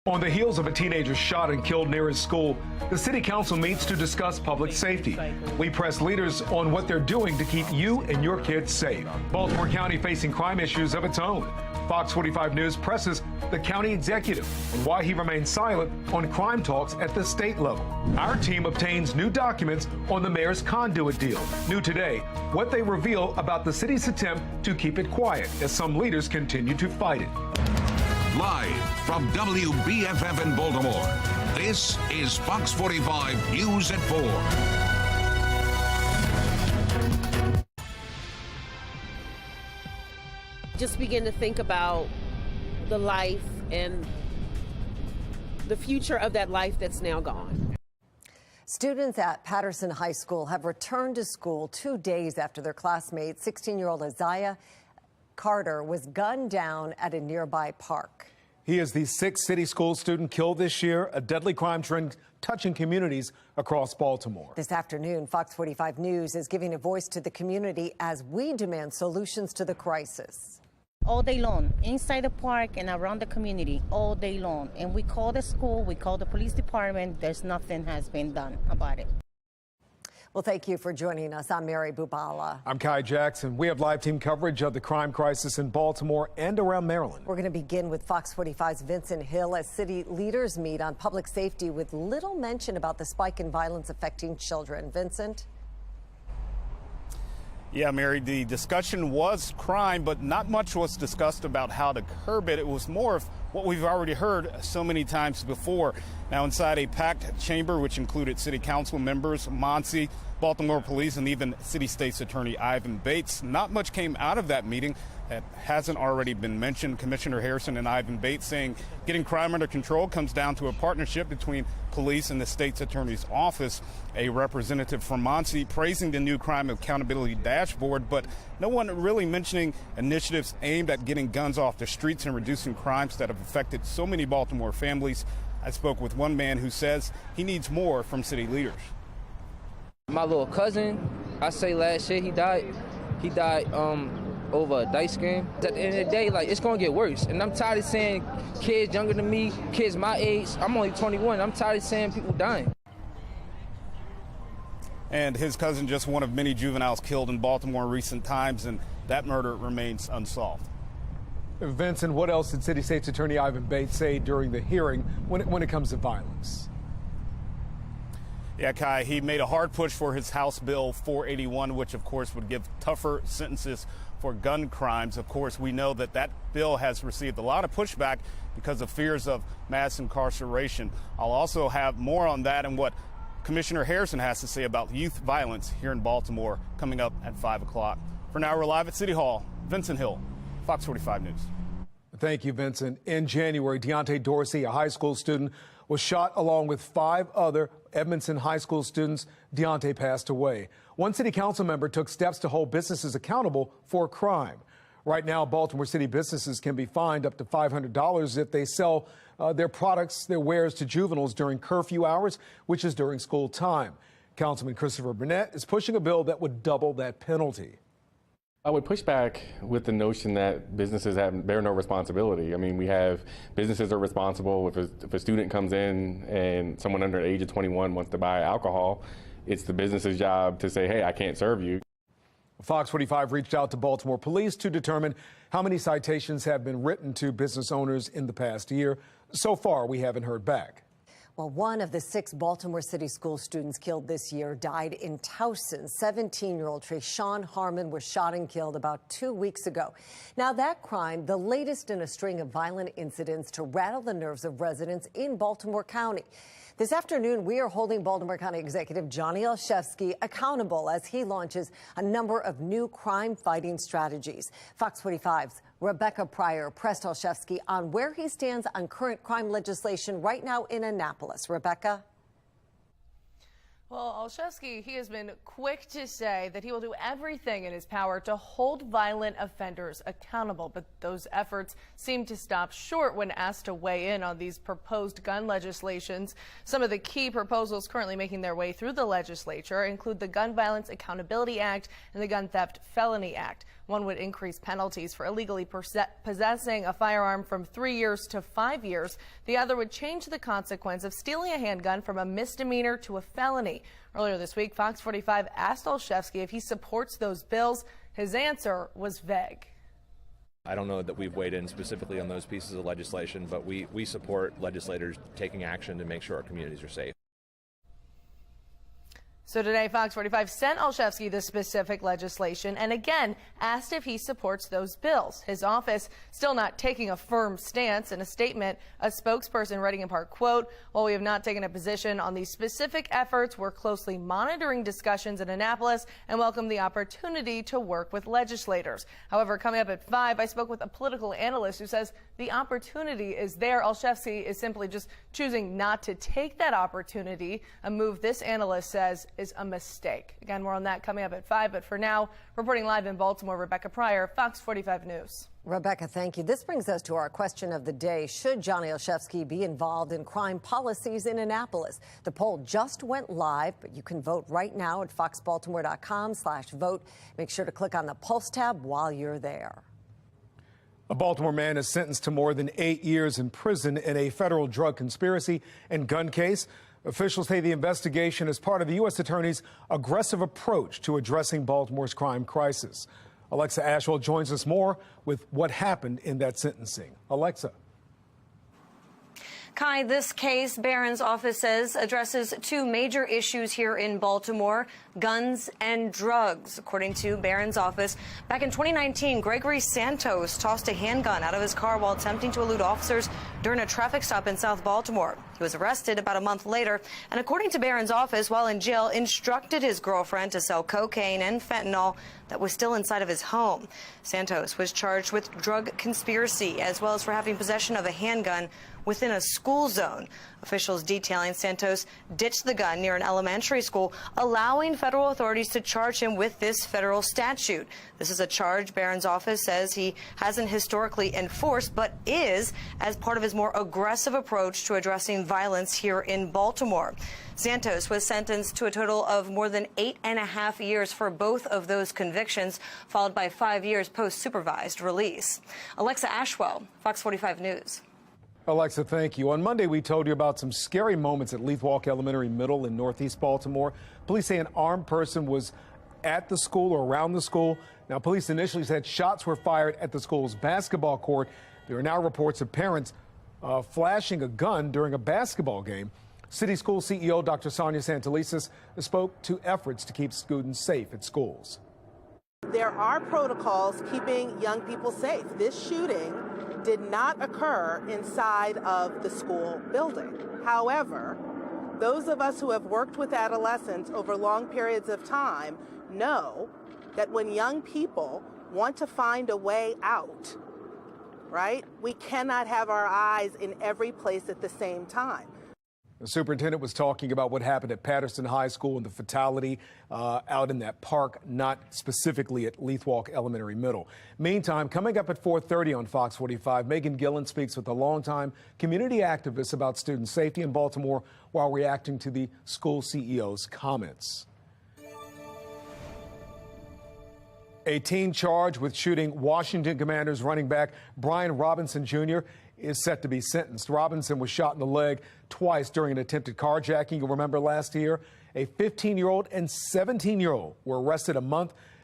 On the heels of a teenager shot and killed near his school, the city council meets to discuss public safety. We press leaders on what they're doing to keep you and your kids safe. Baltimore County facing crime issues of its own. Fox 45 News presses the county executive on why he remains silent on crime talks at the state level. Our team obtains new documents on the mayor's Conduit deal. New today, what they reveal about the city's attempt to keep it quiet as some leaders continue to fight it. Live from WBFF in Baltimore, this is Fox 45 News at 4. Just begin to think about the life and the future of that life that's now gone. Students at Patterson High School have returned to school 2 days after their classmate, 16-year-old Isaiah Carter, was gunned down at a nearby park. He is the sixth city school student killed this year, a deadly crime trend touching communities across Baltimore. This afternoon, Fox 45 News is giving a voice to the community as we demand solutions to the crisis. All day long, inside the park and around the community, all day long. And we call the school, we call the police department, there's nothing has been done about it. Well, thank you for joining us. I'm Mary Bubala. I'm Kai Jackson. We have live team coverage of the crime crisis in Baltimore and around Maryland. We're going to begin with Fox 45's Vincent Hill as city leaders meet on public safety with little mention about the spike in violence affecting children. Vincent? Yeah, Mary, the discussion was crime, but not much was discussed about how to curb it. It was more of what we've already heard so many times before. Now, inside a packed chamber, which included city council members, Monsi, Baltimore police, and even city state's attorney Ivan Bates, not much came out of that meeting that hasn't already been mentioned. Commissioner Harrison and Ivan Bates saying getting crime under control comes down to a partnership between police and the state's attorney's office. A representative from Monsi praising the new crime accountability dashboard, but no one really mentioning initiatives aimed at getting guns off the streets and reducing crimes that have affected so many Baltimore families. I spoke with one man who says he needs more from city leaders. My little cousin, I say last year he died over a dice game. At the end of the day, like, it's gonna get worse. And I'm tired of seeing kids younger than me, kids my age. I'm only 21. I'm tired of seeing people dying. And his cousin, just one of many juveniles killed in Baltimore in recent times, and that murder remains unsolved. Vincent, what else did City State's Attorney Ivan Bates say during the hearing when it comes to violence? Yeah, Kai, he made a hard push for his House Bill 481, which, of course, would give tougher sentences for gun crimes. Of course, we know that that bill has received a lot of pushback because of fears of mass incarceration. I'll also have more on that and what Commissioner Harrison has to say about youth violence here in Baltimore coming up at 5 o'clock. For now, we're live at City Hall. Vincent Hill, Fox 45 News. Thank you, Vincent. In January, Deontay Dorsey, a high school student, was shot along with 5 other Edmondson High School students. Deontay passed away. One city council member took steps to hold businesses accountable for crime. Right now, Baltimore City businesses can be fined up to $500 if they sell their products, their wares to juveniles during curfew hours, which is during school time. Councilman Christopher Burnett is pushing a bill that would double that penalty. I would push back with the notion that businesses bear no responsibility. I mean, we have businesses are responsible. If a student comes in and someone under the age of 21 wants to buy alcohol, it's the business's job to say, hey, I can't serve you. Fox 45 reached out to Baltimore police to determine how many citations have been written to business owners in the past year. So far, we haven't heard back. Well, one of the 6 Baltimore City school students killed this year died in Towson. 17-year-old Trayshawn Harmon was shot and killed about 2 weeks ago. Now, that crime, the latest in a string of violent incidents to rattle the nerves of residents in Baltimore County. This afternoon, we are holding Baltimore County Executive Johnny Olszewski accountable as he launches a number of new crime-fighting strategies. Fox 45's Rebecca Pryor pressed Olszewski on where he stands on current crime legislation right now in Annapolis. Rebecca? Well, Olszewski, he has been quick to say that he will do everything in his power to hold violent offenders accountable, but those efforts seem to stop short when asked to weigh in on these proposed gun legislations. Some of the key proposals currently making their way through the legislature include the Gun Violence Accountability Act and the Gun Theft Felony Act. One would increase penalties for illegally possessing a firearm from 3 years to 5 years. The other would change the consequence of stealing a handgun from a misdemeanor to a felony. Earlier this week, Fox 45 asked Olszewski if he supports those bills. His answer was vague. I don't know that we've weighed in specifically on those pieces of legislation, but we support legislators taking action to make sure our communities are safe. So today, Fox 45 sent Olszewski the specific legislation and again asked if he supports those bills. His office still not taking a firm stance. In a statement, a spokesperson writing in part, quote, "While we have not taken a position on these specific efforts, we're closely monitoring discussions in Annapolis and welcome the opportunity to work with legislators." However, coming up at 5, I spoke with a political analyst who says the opportunity is there. Olszewski is simply just choosing not to take that opportunity, a move this analyst says is a mistake. Again, more on that coming up at 5. But for now, reporting live in Baltimore, Rebecca Pryor, Fox 45 News. Rebecca, thank you. This brings us to our question of the day. Should Johnny Olszewski be involved in crime policies in Annapolis? The poll just went live, but you can vote right now at foxbaltimore.com/vote. Make sure to click on the Pulse tab while you're there. A Baltimore man is sentenced to more than 8 years in prison in a federal drug conspiracy and gun case. Officials say the investigation is part of the U.S. Attorney's aggressive approach to addressing Baltimore's crime crisis. Alexa Ashwell joins us more with what happened in that sentencing. Alexa. Kai, this case, Barron's office says, addresses 2 major issues here in Baltimore, guns and drugs. According to Barron's office, back in 2019, Gregory Santos tossed a handgun out of his car while attempting to elude officers during a traffic stop in South Baltimore. He was arrested about a month later, and according to Barron's office, while in jail, instructed his girlfriend to sell cocaine and fentanyl that was still inside of his home. Santos was charged with drug conspiracy as well as for having possession of a handgun within a school zone. Officials detailing Santos ditched the gun near an elementary school, allowing federal authorities to charge him with this federal statute. This is a charge Barron's office says he hasn't historically enforced, but is as part of his more aggressive approach to addressing violence here in Baltimore. Santos was sentenced to a total of more than 8.5 years for both of those convictions, followed by 5 years post-supervised release. Alexa Ashwell, Fox 45 News. Alexa, thank you. On Monday, we told you about some scary moments at Leith Walk Elementary Middle in Northeast Baltimore. Police say an armed person was at the school or around the school. Now, police initially said shots were fired at the school's basketball court. There are now reports of parents flashing a gun during a basketball game. City School CEO Dr. Sonia Santelises spoke to efforts to keep students safe at schools. There are protocols keeping young people safe. This shooting did not occur inside of the school building. However, those of us who have worked with adolescents over long periods of time know that when young people want to find a way out, right, we cannot have our eyes in every place at the same time. The superintendent was talking about what happened at Patterson High School and the fatality out in that park, not specifically at Leith Walk Elementary Middle. Meantime, coming up at 4:30 on Fox 45, Megan Gillen speaks with a longtime community activist about student safety in Baltimore while reacting to the school CEO's comments. A teen charged with shooting Washington Commanders running back Brian Robinson Jr. is set to be sentenced. Robinson was shot in the leg twice during an attempted carjacking. You'll remember last year, a 15-year-old and 17-year-old were arrested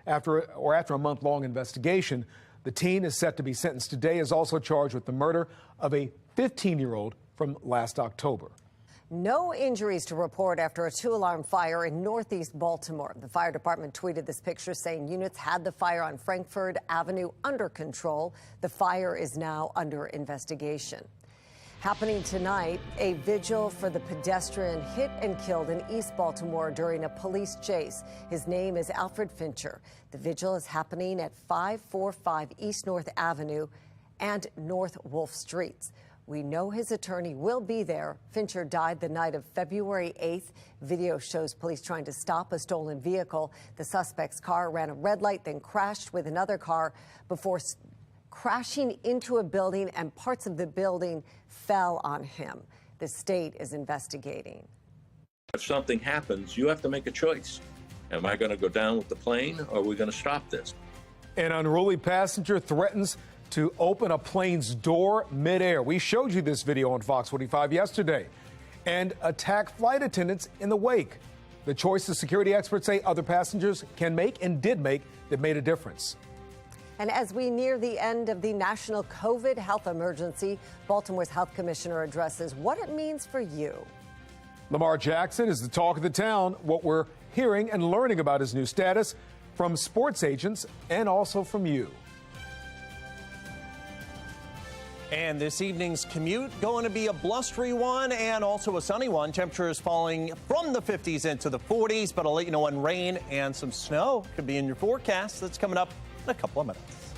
after a month-long investigation. The teen is set to be sentenced today, is also charged with the murder of a 15-year-old from last October. No injuries to report after a 2-alarm fire in Northeast Baltimore. The fire department tweeted this picture saying units had the fire on Frankford Avenue under control. The fire is now under investigation. Happening tonight, a vigil for the pedestrian hit and killed in East Baltimore during a police chase. His name is Alfred Fincher. The vigil is happening at 545 East North Avenue and North Wolf Streets. We know his attorney will be there. Fincher died the night of February 8th. Video shows police trying to stop a stolen vehicle. The suspect's car ran a red light, then crashed with another car before crashing into a building, and parts of the building fell on him. The state is investigating. If something happens, you have to make a choice. Am I going to go down with the plane, or are we going to stop this? An unruly passenger threatens to open a plane's door midair. We showed you this video on Fox 45 yesterday, and attack flight attendants in the wake. The choices security experts say other passengers can make and did make that made a difference. And as we near the end of the national COVID health emergency, Baltimore's health commissioner addresses what it means for you. Lamar Jackson is the talk of the town. What we're hearing and learning about his new status from sports agents and also from you. And this evening's commute going to be a blustery one and also a sunny one. Temperatures falling from the 50s into the 40s, but I'll let you know when rain and some snow could be in your forecast. That's coming up in a couple of minutes.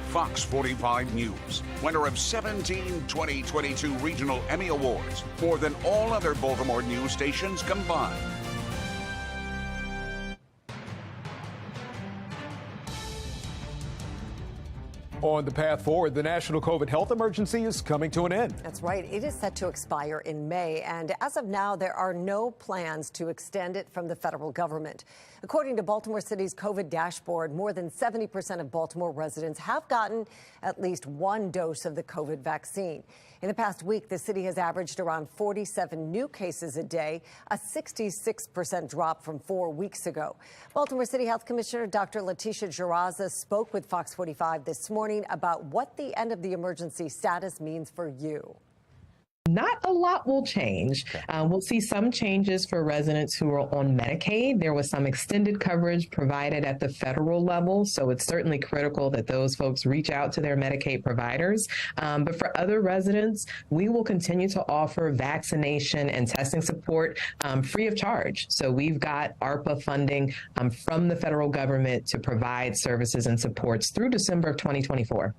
Fox 45 News, winner of 17 2022 Regional Emmy Awards, more than all other Baltimore news stations combined. On the path forward, the national COVID health emergency is coming to an end. That's right. It is set to expire in May, and as of now, there are no plans to extend it from the federal government. According to Baltimore City's COVID dashboard, more than 70% of Baltimore residents have gotten at least one dose of the COVID vaccine. In the past week, the city has averaged around 47 new cases a day, a 66% drop from 4 weeks ago. Baltimore City Health Commissioner Dr. Letitia Jaraza spoke with Fox 45 this morning about what the end of the emergency status means for you. Not a lot will change. We'll see some changes for residents who are on Medicaid. There was some extended coverage provided at the federal level, so it's certainly critical that those folks reach out to their Medicaid providers. But for other residents, we will continue to offer vaccination and testing support free of charge. So we've got ARPA funding from the federal government to provide services and supports through December of 2024.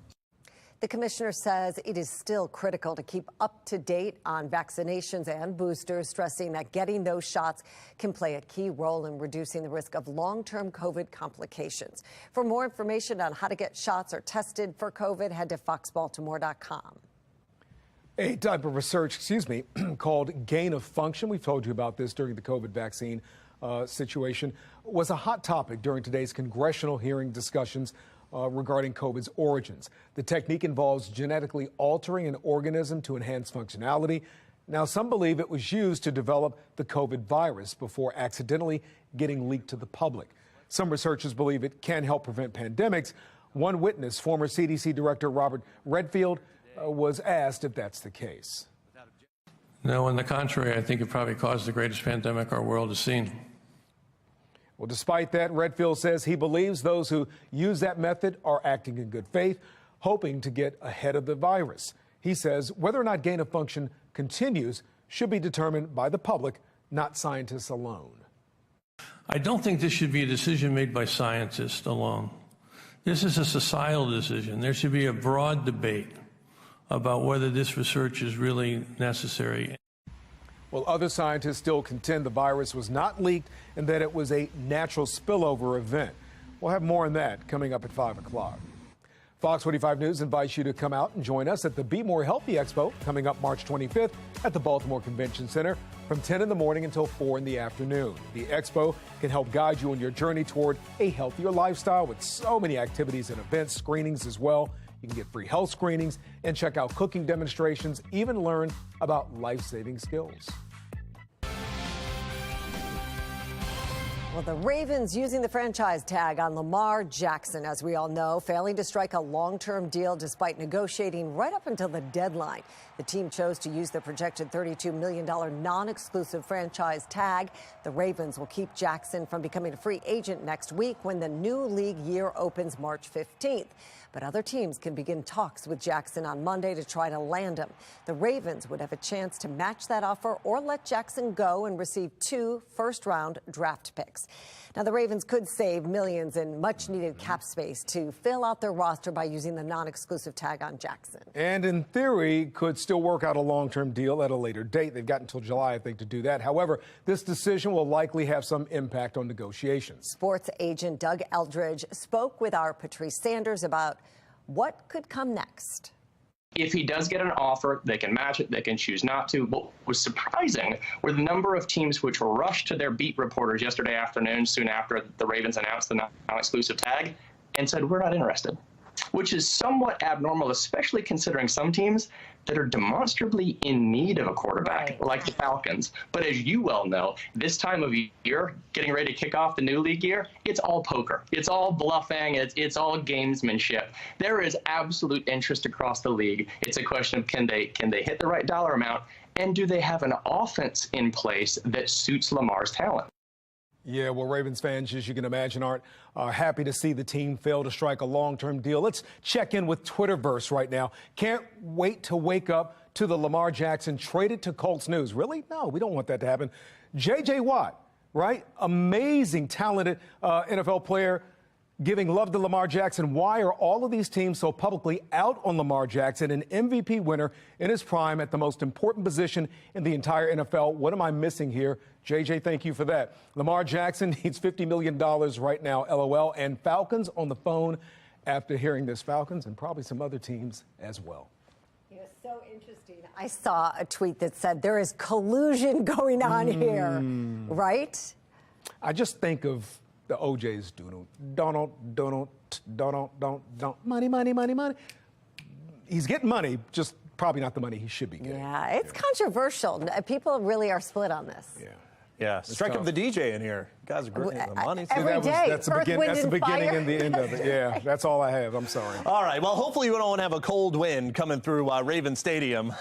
The commissioner says it is still critical to keep up to date on vaccinations and boosters, stressing that getting those shots can play a key role in reducing the risk of long-term COVID complications. For more information on how to get shots or tested for COVID, head to foxbaltimore.com. A type of research, called gain of function, we've told you about this during the COVID vaccine situation, was a hot topic during today's congressional hearing discussions regarding COVID's origins. The technique involves genetically altering an organism to enhance functionality. Now, some believe it was used to develop the COVID virus before accidentally getting leaked to the public. Some researchers believe it can help prevent pandemics. One witness, former CDC Director Robert Redfield, was asked if that's the case. No, on the contrary, I think it probably caused the greatest pandemic our world has seen. Well, despite that, Redfield says he believes those who use that method are acting in good faith, hoping to get ahead of the virus. He says whether or not gain of function continues should be determined by the public, not scientists alone. I don't think this should be a decision made by scientists alone. This is a societal decision. There should be a broad debate about whether this research is really necessary. Well, other scientists still contend the virus was not leaked and that it was a natural spillover event. We'll have more on that coming up at 5 o'clock. Fox 45 News invites you to come out and join us at the Be More Healthy Expo coming up March 25th at the Baltimore Convention Center from 10 in the morning until 4 in the afternoon. The expo can help guide you on your journey toward a healthier lifestyle with so many activities and events, screenings as well. You can get free health screenings and check out cooking demonstrations, even learn about life-saving skills. Well, the Ravens using the franchise tag on Lamar Jackson, as we all know, failing to strike a long-term deal despite negotiating right up until the deadline. The team chose to use the projected $32 million non-exclusive franchise tag. The Ravens will keep Jackson from becoming a free agent next week when the new league year opens March 15th. But other teams can begin talks with Jackson on Monday to try to land him. The Ravens would have a chance to match that offer or let Jackson go and receive 2 first-round draft picks. Now, the Ravens could save millions in much-needed cap space to fill out their roster by using the non-exclusive tag on Jackson. And in theory, could still work out a long-term deal at a later date. They've got until July, I think, to do that. However, this decision will likely have some impact on negotiations. Sports agent Doug Eldridge spoke with our Patrice Sanders about what could come next. If he does get an offer, they can match it, they can choose not to. What was surprising were the number of teams which rushed to their beat reporters yesterday afternoon, soon after the Ravens announced the non-exclusive tag, and said, we're not interested, which is somewhat abnormal, especially considering some teams that are demonstrably in need of a quarterback, like the Falcons. But as you well know, this time of year, getting ready to kick off the new league year, it's all poker. It's all bluffing. It's all gamesmanship. There is absolute interest across the league. It's a question of can they hit the right dollar amount, and do they have an offense in place that suits Lamar's talent? Yeah, well, Ravens fans, as you can imagine, aren't happy to see the team fail to strike a long-term deal. Let's check in with Twitterverse right now. Can't wait to wake up to the Lamar Jackson traded to Colts news. Really? No, we don't want that to happen. J.J. Watt, right? Amazing, talented NFL player, giving love to Lamar Jackson. Why are all of these teams so publicly out on Lamar Jackson, an MVP winner in his prime at the most important position in the entire NFL? What am I missing here? JJ, thank you for that. Lamar Jackson needs $50 million right now, LOL. And Falcons on the phone after hearing this. Falcons and probably some other teams as well. It was so interesting. I saw a tweet that said there is collusion going on here, right? I just think of the OJ's don't, money. He's getting money, just probably not the money he should be getting. Yeah, it's controversial. People really are split on this. Yeah, strike up the DJ in here. guys are great. The money. Every day. That's the beginning and the end of it. Yeah, that's all I have. I'm sorry. All right. Well, hopefully we don't have a cold wind coming through Raven Stadium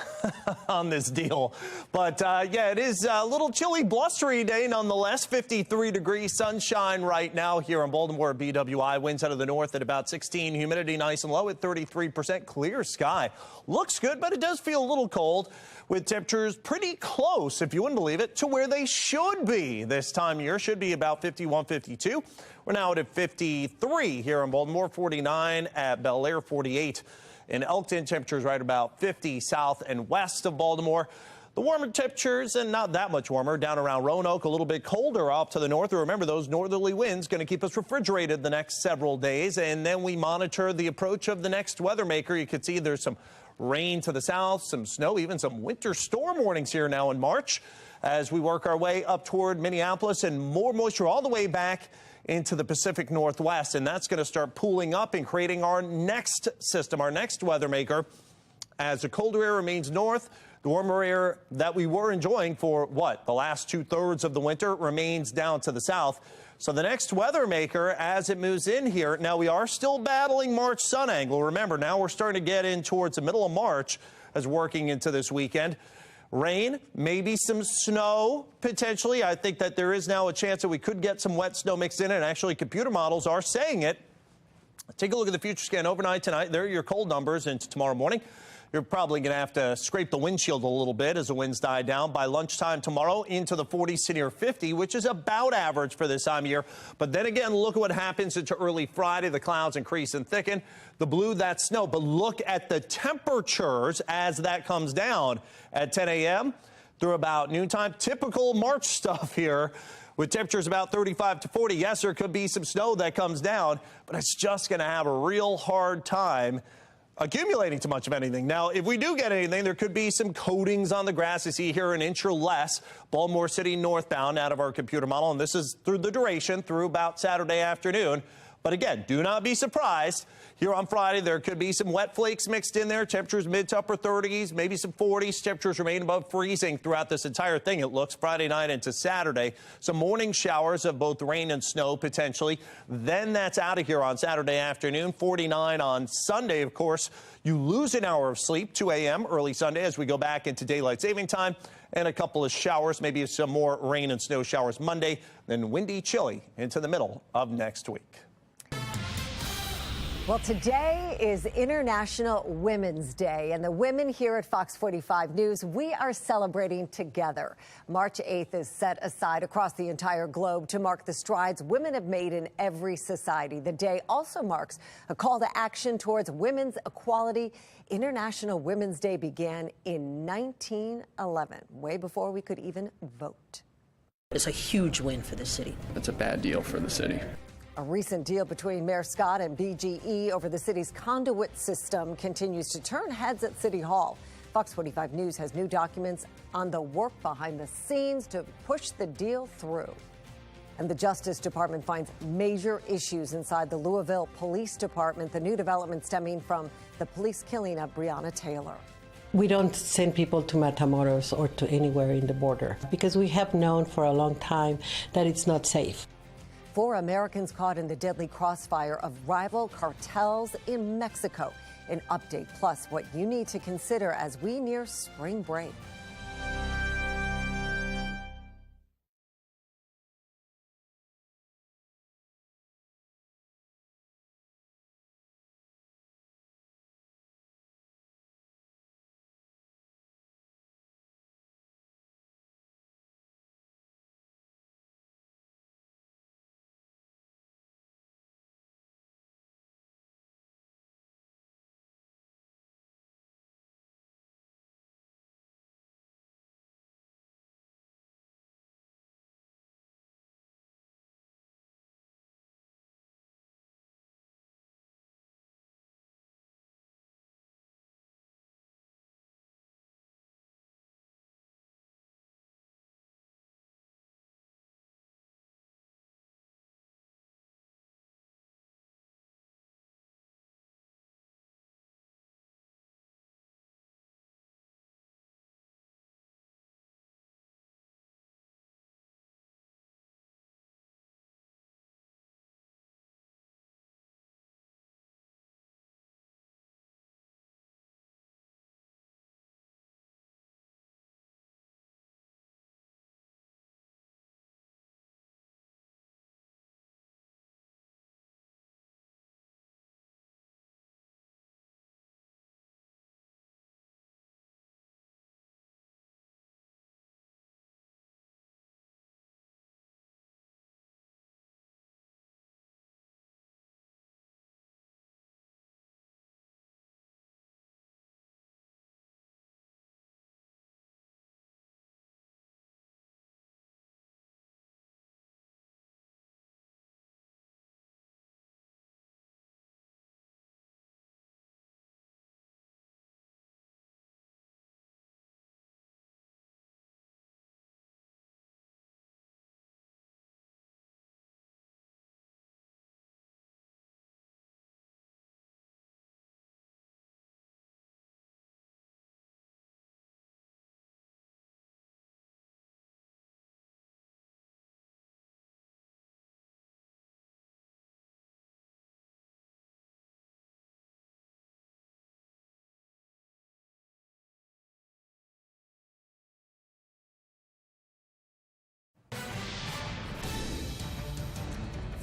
on this deal. But, yeah, it is a little chilly, blustery day nonetheless. 53 degrees sunshine right now here in Baltimore at BWI. Winds out of the north at about 16. Humidity nice and low at 33%. Clear sky. Looks good, but it does feel a little cold with temperatures pretty close, if you wouldn't believe it, to where they should be this time of year. Should be about 51, 52. We're now at 53 here in Baltimore, 49 at Bel Air, 48 in Elkton. Temperatures right about 50 south and west of Baltimore. The warmer temperatures, and not that much warmer, down around Roanoke, a little bit colder off to the north. Remember, those northerly winds going to keep us refrigerated the next several days. And then we monitor the approach of the next weather maker. You can see there's some rain to the south, some snow, even some winter storm warnings here now in March as we work our way up toward Minneapolis, and more moisture all the way back into the Pacific Northwest. And that's going to start pooling up and creating our next system, our next weather maker. As the colder air remains north, the warmer air that we were enjoying for the last 2/3 of the winter remains down to the south. So the next weather maker, as it moves in here, now we are still battling March sun angle. Remember, now we're starting to get in towards the middle of March as working into this weekend. Rain, maybe some snow potentially. I think that there is now a chance that we could get some wet snow mixed in, and actually computer models are saying it. Take a look at the future scan overnight tonight. There are your cold numbers into tomorrow morning. You're probably going to have to scrape the windshield a little bit as the winds die down. By lunchtime tomorrow, into the 40s to near 50, which is about average for this time of year. But then again, look at what happens into early Friday. The clouds increase and thicken. The blue, that's snow. But look at the temperatures as that comes down at 10 a.m. through about noontime. Typical March stuff here, with temperatures about 35 to 40. Yes, there could be some snow that comes down, but it's just going to have a real hard time accumulating too much of anything. Now, if we do get anything, there could be some coatings on the grass. You see here an inch or less, Baltimore City northbound out of our computer model. And this is through the duration, through about Saturday afternoon. But again, do not be surprised. Here on Friday, there could be some wet flakes mixed in there. Temperatures mid to upper 30s, maybe some 40s. Temperatures remain above freezing throughout this entire thing. It looks Friday night into Saturday. Some morning showers of both rain and snow potentially. Then that's out of here on Saturday afternoon. 49 on Sunday, of course. You lose an hour of sleep, 2 a.m. early Sunday as we go back into daylight saving time. And a couple of showers, maybe some more rain and snow showers Monday. Then windy, chilly into the middle of next week. Well, today is International Women's Day, and the women here at Fox 45 News, we are celebrating together. March 8th is set aside across the entire globe to mark the strides women have made in every society. The day also marks a call to action towards women's equality. International Women's Day began in 1911, way before we could even vote. It's a huge win for the city. It's a bad deal for the city. A recent deal between Mayor Scott and BGE over the city's Conduit system continues to turn heads at City Hall. Fox 45 News has new documents on the work behind the scenes to push the deal through. And the Justice Department finds major issues inside the Louisville Police Department, the new development stemming from the police killing of Breonna Taylor. We don't send people to Matamoros or to anywhere in the border because we have known for a long time that it's not safe. 4 Americans caught in the deadly crossfire of rival cartels in Mexico. An update, plus what you need to consider as we near spring break.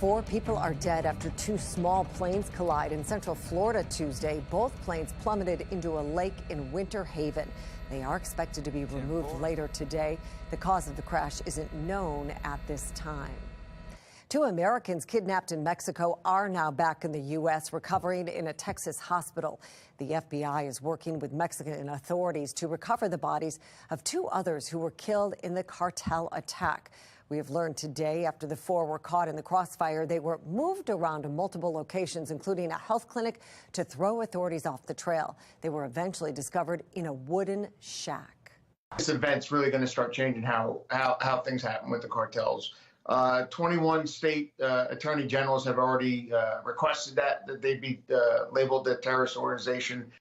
4 people are dead after 2 small planes collide in Central Florida Tuesday. Both planes plummeted into a lake in Winter Haven. They are expected to be removed later today. The cause of the crash isn't known at this time. 2 Americans kidnapped in Mexico are now back in the U.S., recovering in a Texas hospital. The FBI is working with Mexican authorities to recover the bodies of 2 others who were killed in the Cartel attack. We have learned today, after the 4 were caught in the crossfire, they were moved around to multiple locations, including a health clinic, to throw authorities off the trail. They were eventually discovered in a wooden shack. This event's really going to start changing how things happen with the cartels. 21 state attorney generals have already requested that they be labeled a terrorist organization.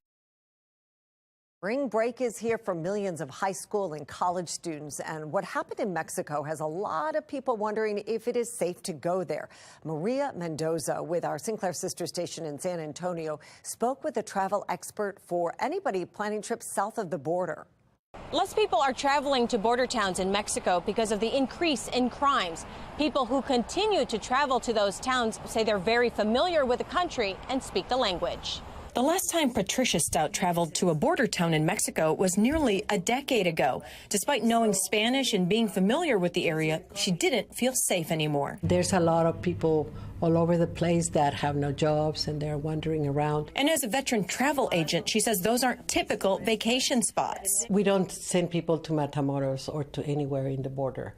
Spring break is here for millions of high school and college students, and what happened in Mexico has a lot of people wondering if it is safe to go there. Maria Mendoza with our Sinclair sister station in San Antonio spoke with a travel expert for anybody planning trips south of the border. Less people are traveling to border towns in Mexico because of the increase in crimes. People who continue to travel to those towns say they're very familiar with the country and speak the language. The last time Patricia Stout traveled to a border town in Mexico was nearly a decade ago. Despite knowing Spanish and being familiar with the area, she didn't feel safe anymore. There's a lot of people all over the place that have no jobs and they're wandering around. And as a veteran travel agent, she says those aren't typical vacation spots. We don't send people to Matamoros or to anywhere in the border.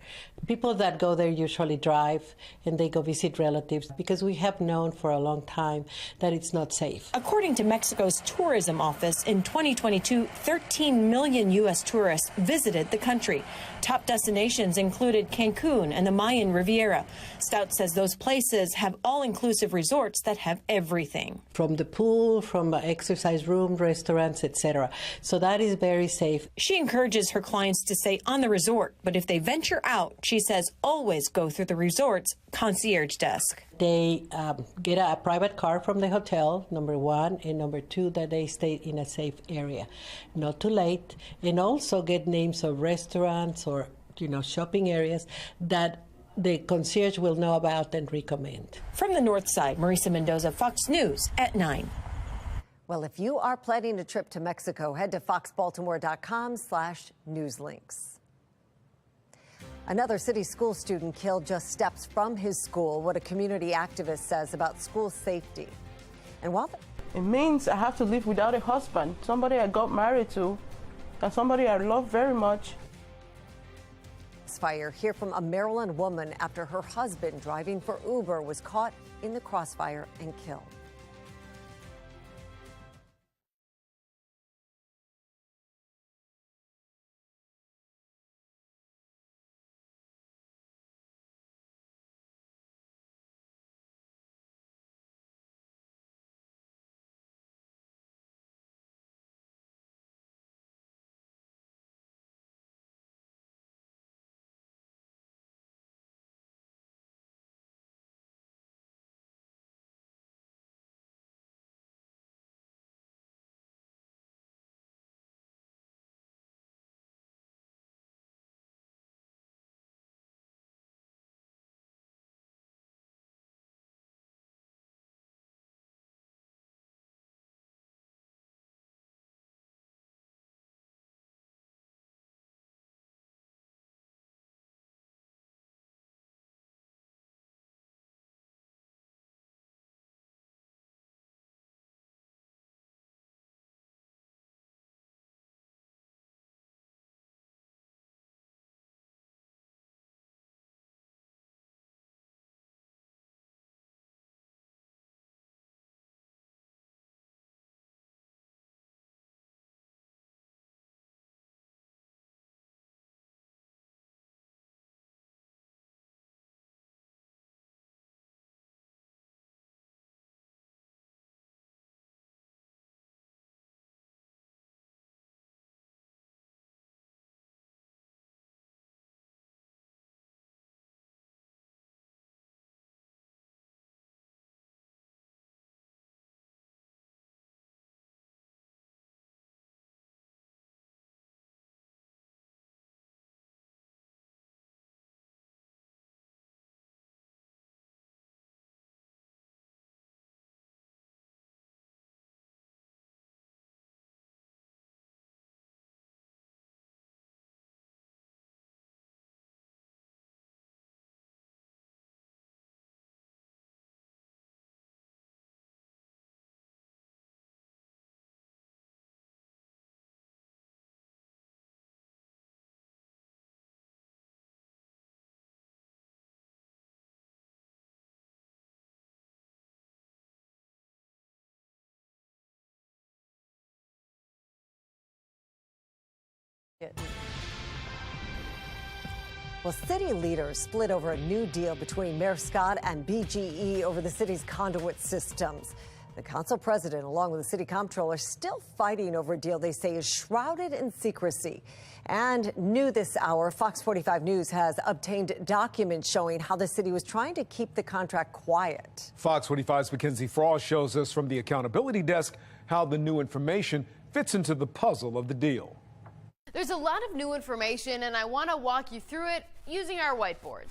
People that go there usually drive and they go visit relatives because we have known for a long time that it's not safe. According to Mexico's tourism office, in 2022, 13 million U.S. tourists visited the country. Top destinations included Cancun and the Mayan Riviera. Stout says those places have all-inclusive resorts that have everything. From the pool, from exercise room, restaurants, etc. So that is very safe. She encourages her clients to stay on the resort, but if they venture out, she says always go through the resort's concierge desk. They get a private car from the hotel, number 1, and number 2, that they stay in a safe area, not too late, and also get names of restaurants or shopping areas that the concierge will know about and recommend. From the north side, Marisa Mendoza, Fox News at 9. Well, if you are planning a trip to Mexico, head to foxbaltimore.com/newslinks. Another city school student killed just steps from his school. What a community activist says about school safety. And while it means I have to live without a husband, somebody I got married to, and somebody I love very much. Fire. Hear from a Maryland woman after her husband, driving for Uber, was caught in the crossfire and killed. Well, city leaders split over a new deal between Mayor Scott and BGE over the city's conduit systems. The council president, along with the city comptroller, still fighting over a deal they say is shrouded in secrecy. And new this hour, Fox 45 News has obtained documents showing how the city was trying to keep the contract quiet. Fox 45's Mackenzie Frost shows us from the accountability desk how the new information fits into the puzzle of the deal. There's a lot of new information, and I want to walk you through it using our whiteboard.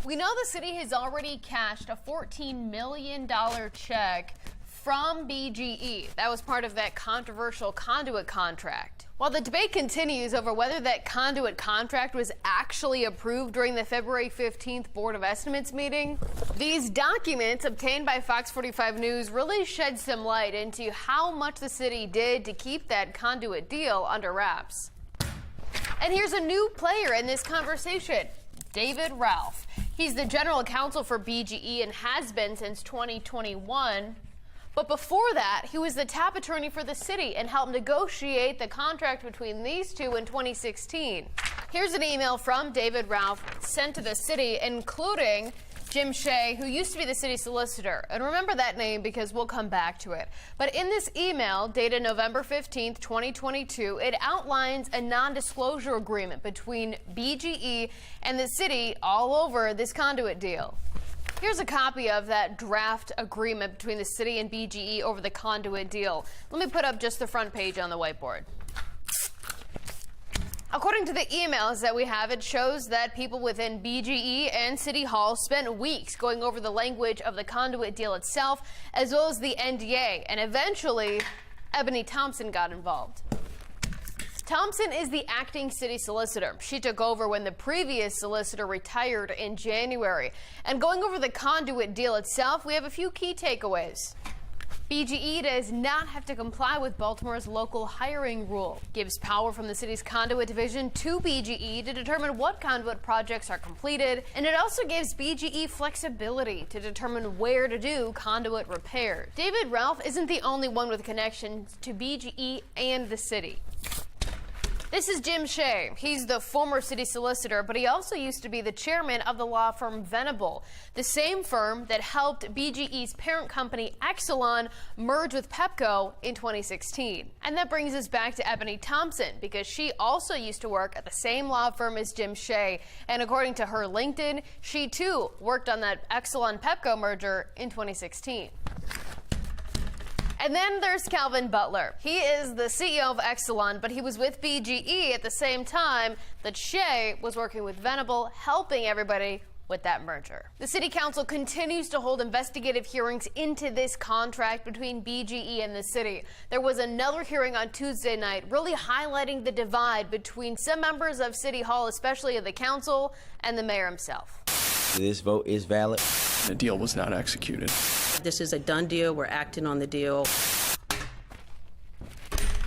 We know the city has already cashed a $14 million check from BGE. That was part of that controversial Conduit contract. While the debate continues over whether that Conduit contract was actually approved during the February 15th Board of Estimates meeting, these documents obtained by Fox 45 News really shed some light into how much the city did to keep that Conduit deal under wraps. And here's a new player in this conversation, David Ralph. He's the general counsel for BGE and has been since 2021. But before that, he was the top attorney for the city and helped negotiate the contract between these two in 2016. Here's an email from David Ralph sent to the city, including Jim Shea, who used to be the city solicitor. And remember that name because we'll come back to it. But in this email, dated November 15th, 2022, it outlines a non-disclosure agreement between BGE and the city all over this Conduit deal. Here's a copy of that draft agreement between the city and BGE over the Conduit deal. Let me put up just the front page on the whiteboard. According to the emails that we have, it shows that people within BGE and City Hall spent weeks going over the language of the Conduit deal itself, as well as the NDA, and eventually, Ebony Thompson got involved. Thompson is the acting city solicitor. She took over when the previous solicitor retired in January. And going over the Conduit deal itself, we have a few key takeaways. BGE does not have to comply with Baltimore's local hiring rule. Gives power from the city's Conduit division to BGE to determine what Conduit projects are completed. And it also gives BGE flexibility to determine where to do Conduit repair. David Ralph isn't the only one with connections to BGE and the city. This is Jim Shea. He's the former city solicitor, but he also used to be the chairman of the law firm Venable, the same firm that helped BGE's parent company Exelon merge with Pepco in 2016. And that brings us back to Ebony Thompson, because she also used to work at the same law firm as Jim Shea. And according to her LinkedIn, she too worked on that Exelon-Pepco merger in 2016. And then there's Calvin Butler. He is the CEO of Exelon, but he was with BGE at the same time that Shea was working with Venable, helping everybody with that merger. The city council continues to hold investigative hearings into this contract between BGE and the city. There was another hearing on Tuesday night, really highlighting the divide between some members of City Hall, especially of the council, and the mayor himself. This vote is valid. The deal was not executed. This is a done deal. We're acting on the deal.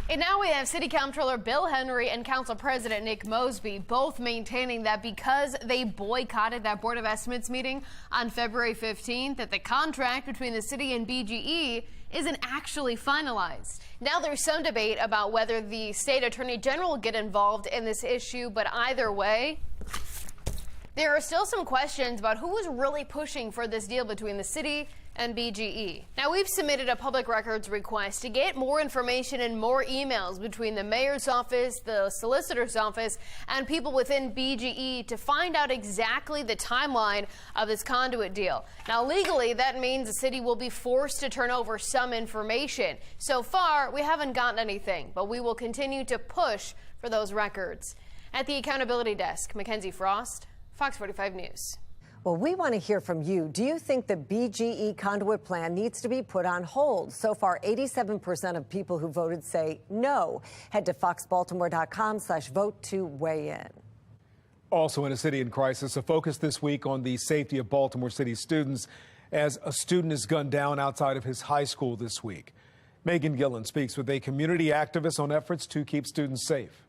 And now we have City Comptroller Bill Henry and Council President Nick Mosby both maintaining that because they boycotted that Board of Estimates meeting on February 15th, that the contract between the city and BGE isn't actually finalized. Now there's some debate about whether the state attorney general will get involved in this issue, but either way, there are still some questions about who was really pushing for this deal between the city and BGE. Now, we've submitted a public records request to get more information and more emails between the mayor's office, the solicitor's office, and people within BGE to find out exactly the timeline of this Conduit deal. Now, legally, that means the city will be forced to turn over some information. So far, we haven't gotten anything, but we will continue to push for those records. At the accountability desk, Mackenzie Frost, Fox 45 News. Well, we want to hear from you. Do you think the BGE Conduit plan needs to be put on hold? So far, 87% of people who voted say no. Head to foxbaltimore.com/vote to weigh in. Also in a city in crisis, a focus this week on the safety of Baltimore City students as a student is gunned down outside of his high school this week. Megan Gillen speaks with a community activist on efforts to keep students safe.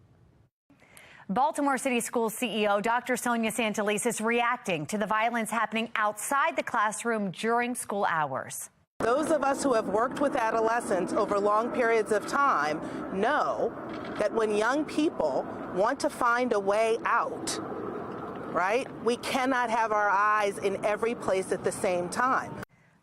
Baltimore City Schools CEO Dr. Sonia Santalese is reacting to the violence happening outside the classroom during school hours. Those of us who have worked with adolescents over long periods of time know that when young people want to find a way out, right, we cannot have our eyes in every place at the same time.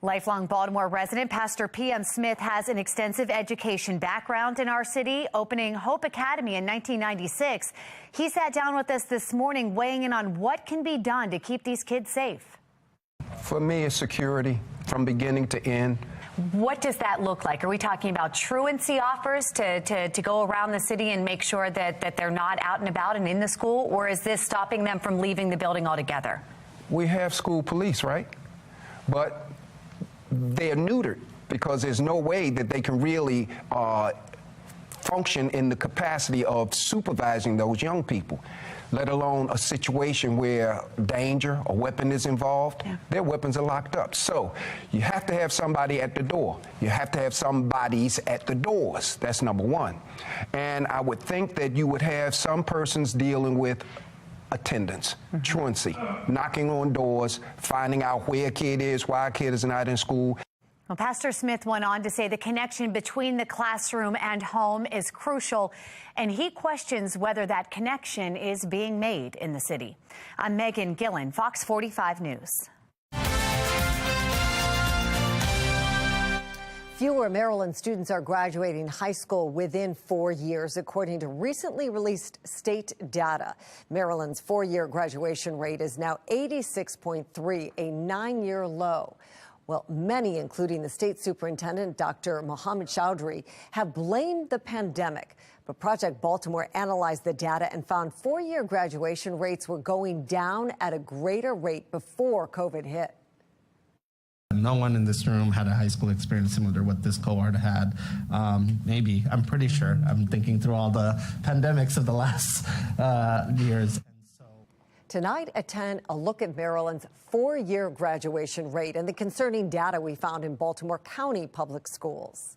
Lifelong Baltimore resident Pastor P.M. Smith has an extensive education background in our city, opening Hope Academy in 1996. He sat down with us this morning, weighing in on what can be done to keep these kids safe. For me, it's security from beginning to end. What does that look like? Are we talking about truancy offers to go around the city and make sure that they're not out and about and in the school, or is this stopping them from leaving the building altogether? We have school police, right? But they're neutered because there's no way that they can really function in the capacity of supervising those young people, let alone a situation where danger or weapon is involved. Yeah. Their weapons are locked up. So you have to have somebody at the door. You have to have somebodies at the doors. That's number one. And I would think that you would have some persons dealing with attendance, truancy, knocking on doors, finding out where a kid is, why a kid is not in school. Well, Pastor Smith went on to say the connection between the classroom and home is crucial, and he questions whether that connection is being made in the city. I'm Megan Gillen, Fox 45 News. Fewer Maryland students are graduating high school within 4 years, according to recently released state data. Maryland's four-year graduation rate is now 86.3, a 9-year low. Well, many, including the state superintendent, Dr. Mohammed Chowdhury, have blamed the pandemic. But Project Baltimore analyzed the data and found four-year graduation rates were going down at a greater rate before COVID hit. No one in this room had a high school experience similar to what this cohort had. Maybe, I'm pretty sure. I'm thinking through all the pandemics of the last years. Tonight at 10, a look at Maryland's four-year graduation rate and the concerning data we found in Baltimore County public schools.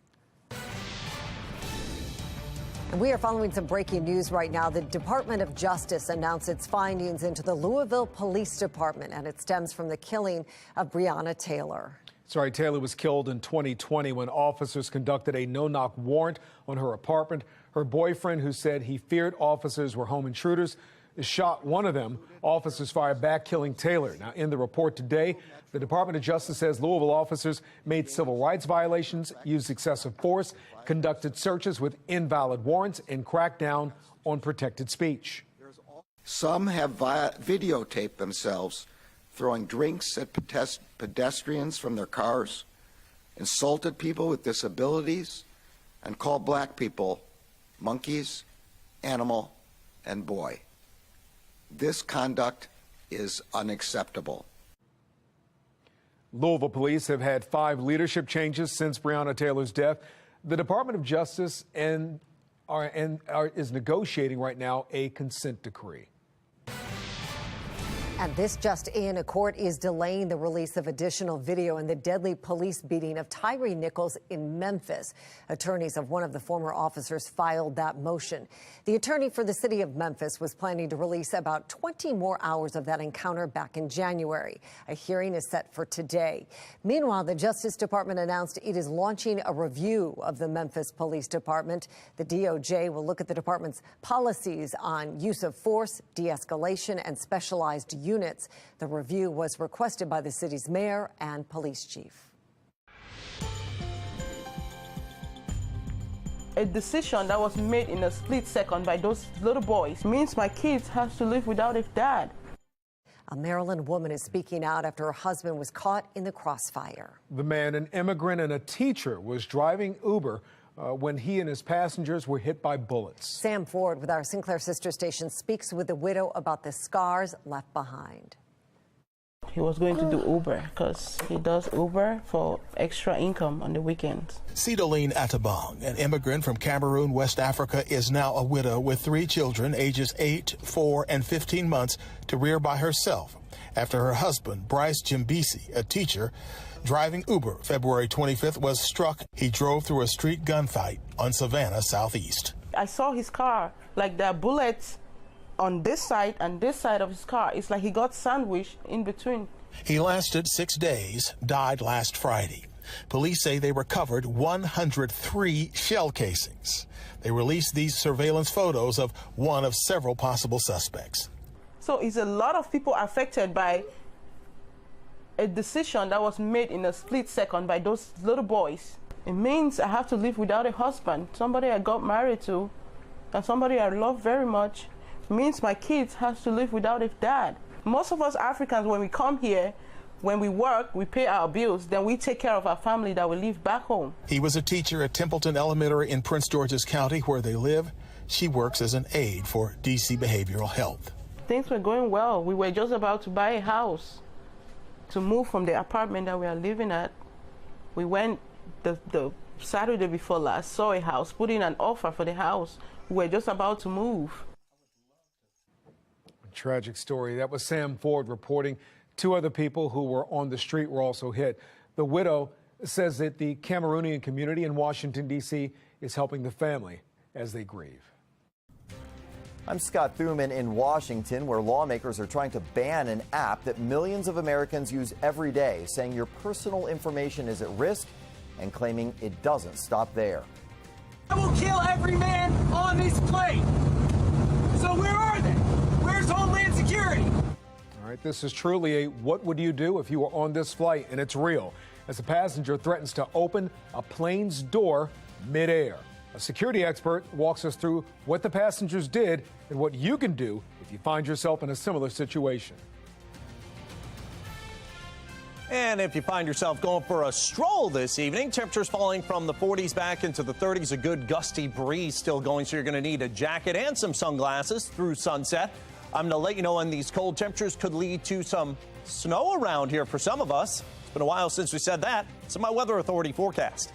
And we are following some breaking news right now. The Department of Justice announced its findings into the Louisville Police Department, and it stems from the killing of Breonna Taylor. Sorry, Taylor was killed in 2020 when officers conducted a no-knock warrant on her apartment. Her boyfriend, who said he feared officers were home intruders, shot one of them. Officers fired back, killing Taylor. Now, in the report today, the Department of Justice says Louisville officers made civil rights violations, used excessive force, conducted searches with invalid warrants, and cracked down on protected speech. Some have videotaped themselves throwing drinks at pedestrians from their cars, insulted people with disabilities, and called black people monkeys, animal, and boy. This conduct is unacceptable. Louisville police have had 5 leadership changes since Breonna Taylor's death. The Department of Justice is negotiating right now a consent decree. And this just in, a court is delaying the release of additional video in the deadly police beating of Tyree Nichols in Memphis. Attorneys of one of the former officers filed that motion. The attorney for the city of Memphis was planning to release about 20 more hours of that encounter back in January. A hearing is set for today. Meanwhile, the Justice Department announced it is launching a review of the Memphis Police Department. The DOJ will look at the department's policies on use of force, de-escalation, and specialized units. The review was requested by the city's mayor and police chief. A decision that was made in a split second by those little boys means my kids have to live without a dad. A Maryland woman is speaking out after her husband was caught in the crossfire. The man, an immigrant and a teacher, was driving Uber when he and his passengers were hit by bullets. Sam Ford with our Sinclair sister station speaks with the widow about the scars left behind. He was going to do Uber because he does Uber for extra income on the weekends. Sidoline Atabong, an immigrant from Cameroon, West Africa, is now a widow with 3 children, ages 8, 4, and 15 months, to rear by herself after her husband, Bryce Jimbisi, a teacher, driving Uber February 25th, was struck. He drove through a street gunfight on Savannah Southeast. I saw his car, like there are bullets on this side and this side of his car. It's like he got sandwiched in between. He lasted 6 days, died last Friday. Police say they recovered 103 shell casings. They released these surveillance photos of one of several possible suspects. So it's a lot of people affected by a decision that was made in a split second by those little boys. It means I have to live without a husband, somebody I got married to, and somebody I love very much. It means my kids have to live without a dad. Most of us Africans, when we come here, when we work, we pay our bills, then we take care of our family that we leave back home. He was a teacher at Templeton Elementary in Prince George's County, where they live. She works as an aide for DC Behavioral Health. Things were going well. We were just about to buy a house, to move from the apartment that we are living at. We went the Saturday before last, saw a house, put in an offer for the house. We were just about to move. A tragic story. That was Sam Ford reporting. 2 other people who were on the street were also hit. The widow says that the Cameroonian community in Washington, D.C. is helping the family as they grieve. I'm Scott Thuman in Washington, where lawmakers are trying to ban an app that millions of Americans use every day, saying your personal information is at risk and claiming it doesn't stop there. I will kill every man on this plane. So where are they? Where's Homeland Security? All right, this is truly a what would you do if you were on this flight, and it's real, as a passenger threatens to open a plane's door midair. A security expert walks us through what the passengers did and what you can do if you find yourself in a similar situation. And if you find yourself going for a stroll this evening, temperatures falling from the 40s back into the 30s, a good gusty breeze still going, so you're going to need a jacket and some sunglasses through sunset. I'm going to let you know when these cold temperatures could lead to some snow around here for some of us. It's been a while since we said that. It's my Weather Authority forecast.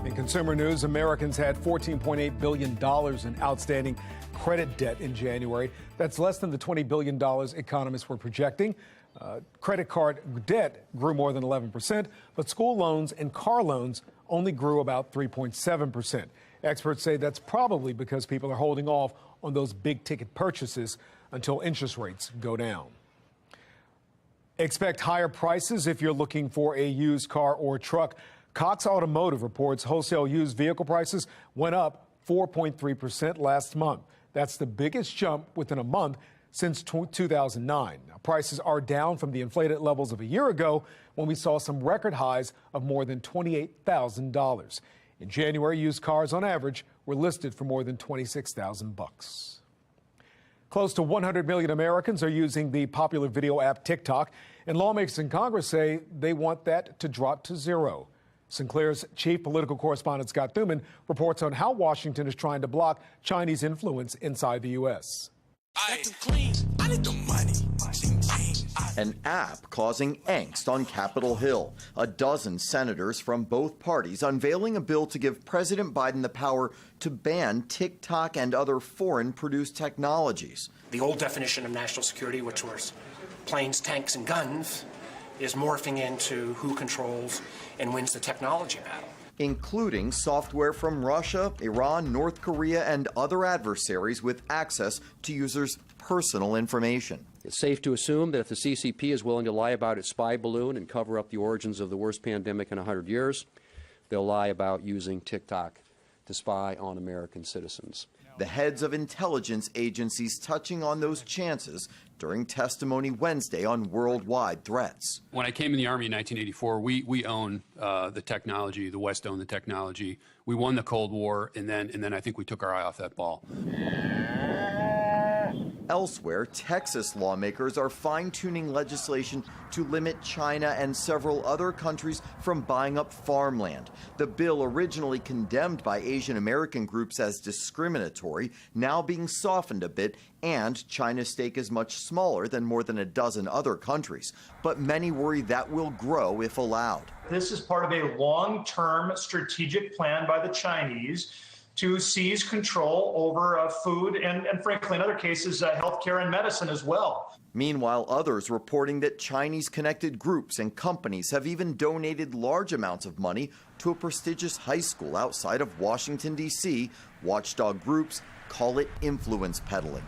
In consumer news, Americans had $14.8 billion in outstanding credit debt in January. That's less than the $20 billion economists were projecting. Credit card debt grew more than 11%, but school loans and car loans only grew about 3.7%. Experts say that's probably because people are holding off on those big ticket purchases until interest rates go down. Expect higher prices if you're looking for a used car or truck. Cox Automotive reports wholesale used vehicle prices went up 4.3% last month. That's the biggest jump within a month since 2009. Now, prices are down from the inflated levels of a year ago when we saw some record highs of more than $28,000. In January, used cars on average were listed for more than $26,000. Close to 100 million Americans are using the popular video app TikTok, and lawmakers in Congress say they want that to drop to zero. Sinclair's chief political correspondent Scott Thuman reports on how Washington is trying to block Chinese influence inside the U.S. I need the money. An app causing angst on Capitol Hill. A dozen senators from both parties unveiling a bill to give President Biden the power to ban TikTok and other foreign-produced technologies. The old definition of national security, which was planes, tanks, and guns, is morphing into who controls and wins the technology battle. Including software from Russia, Iran, North Korea, and other adversaries with access to users' personal information. It's safe to assume that if the CCP is willing to lie about its spy balloon and cover up the origins of the worst pandemic in 100 years, they'll lie about using TikTok to spy on American citizens. The heads of intelligence agencies touching on those chances during testimony Wednesday on worldwide threats. When I came in the Army in 1984, we own the technology. The West owned the technology. We won the Cold War, and then I think we took our eye off that ball. Elsewhere, Texas lawmakers are fine-tuning legislation to limit China and several other countries from buying up farmland. The bill, originally condemned by Asian American groups as discriminatory, now being softened a bit, and China's stake is much smaller than more than a dozen other countries. But many worry that will grow if allowed. This is part of a long-term strategic plan by the Chinese to seize control over food and frankly, in other cases, healthcare and medicine as well. Meanwhile, others reporting that Chinese-connected groups and companies have even donated large amounts of money to a prestigious high school outside of Washington, D.C. Watchdog groups call it influence peddling.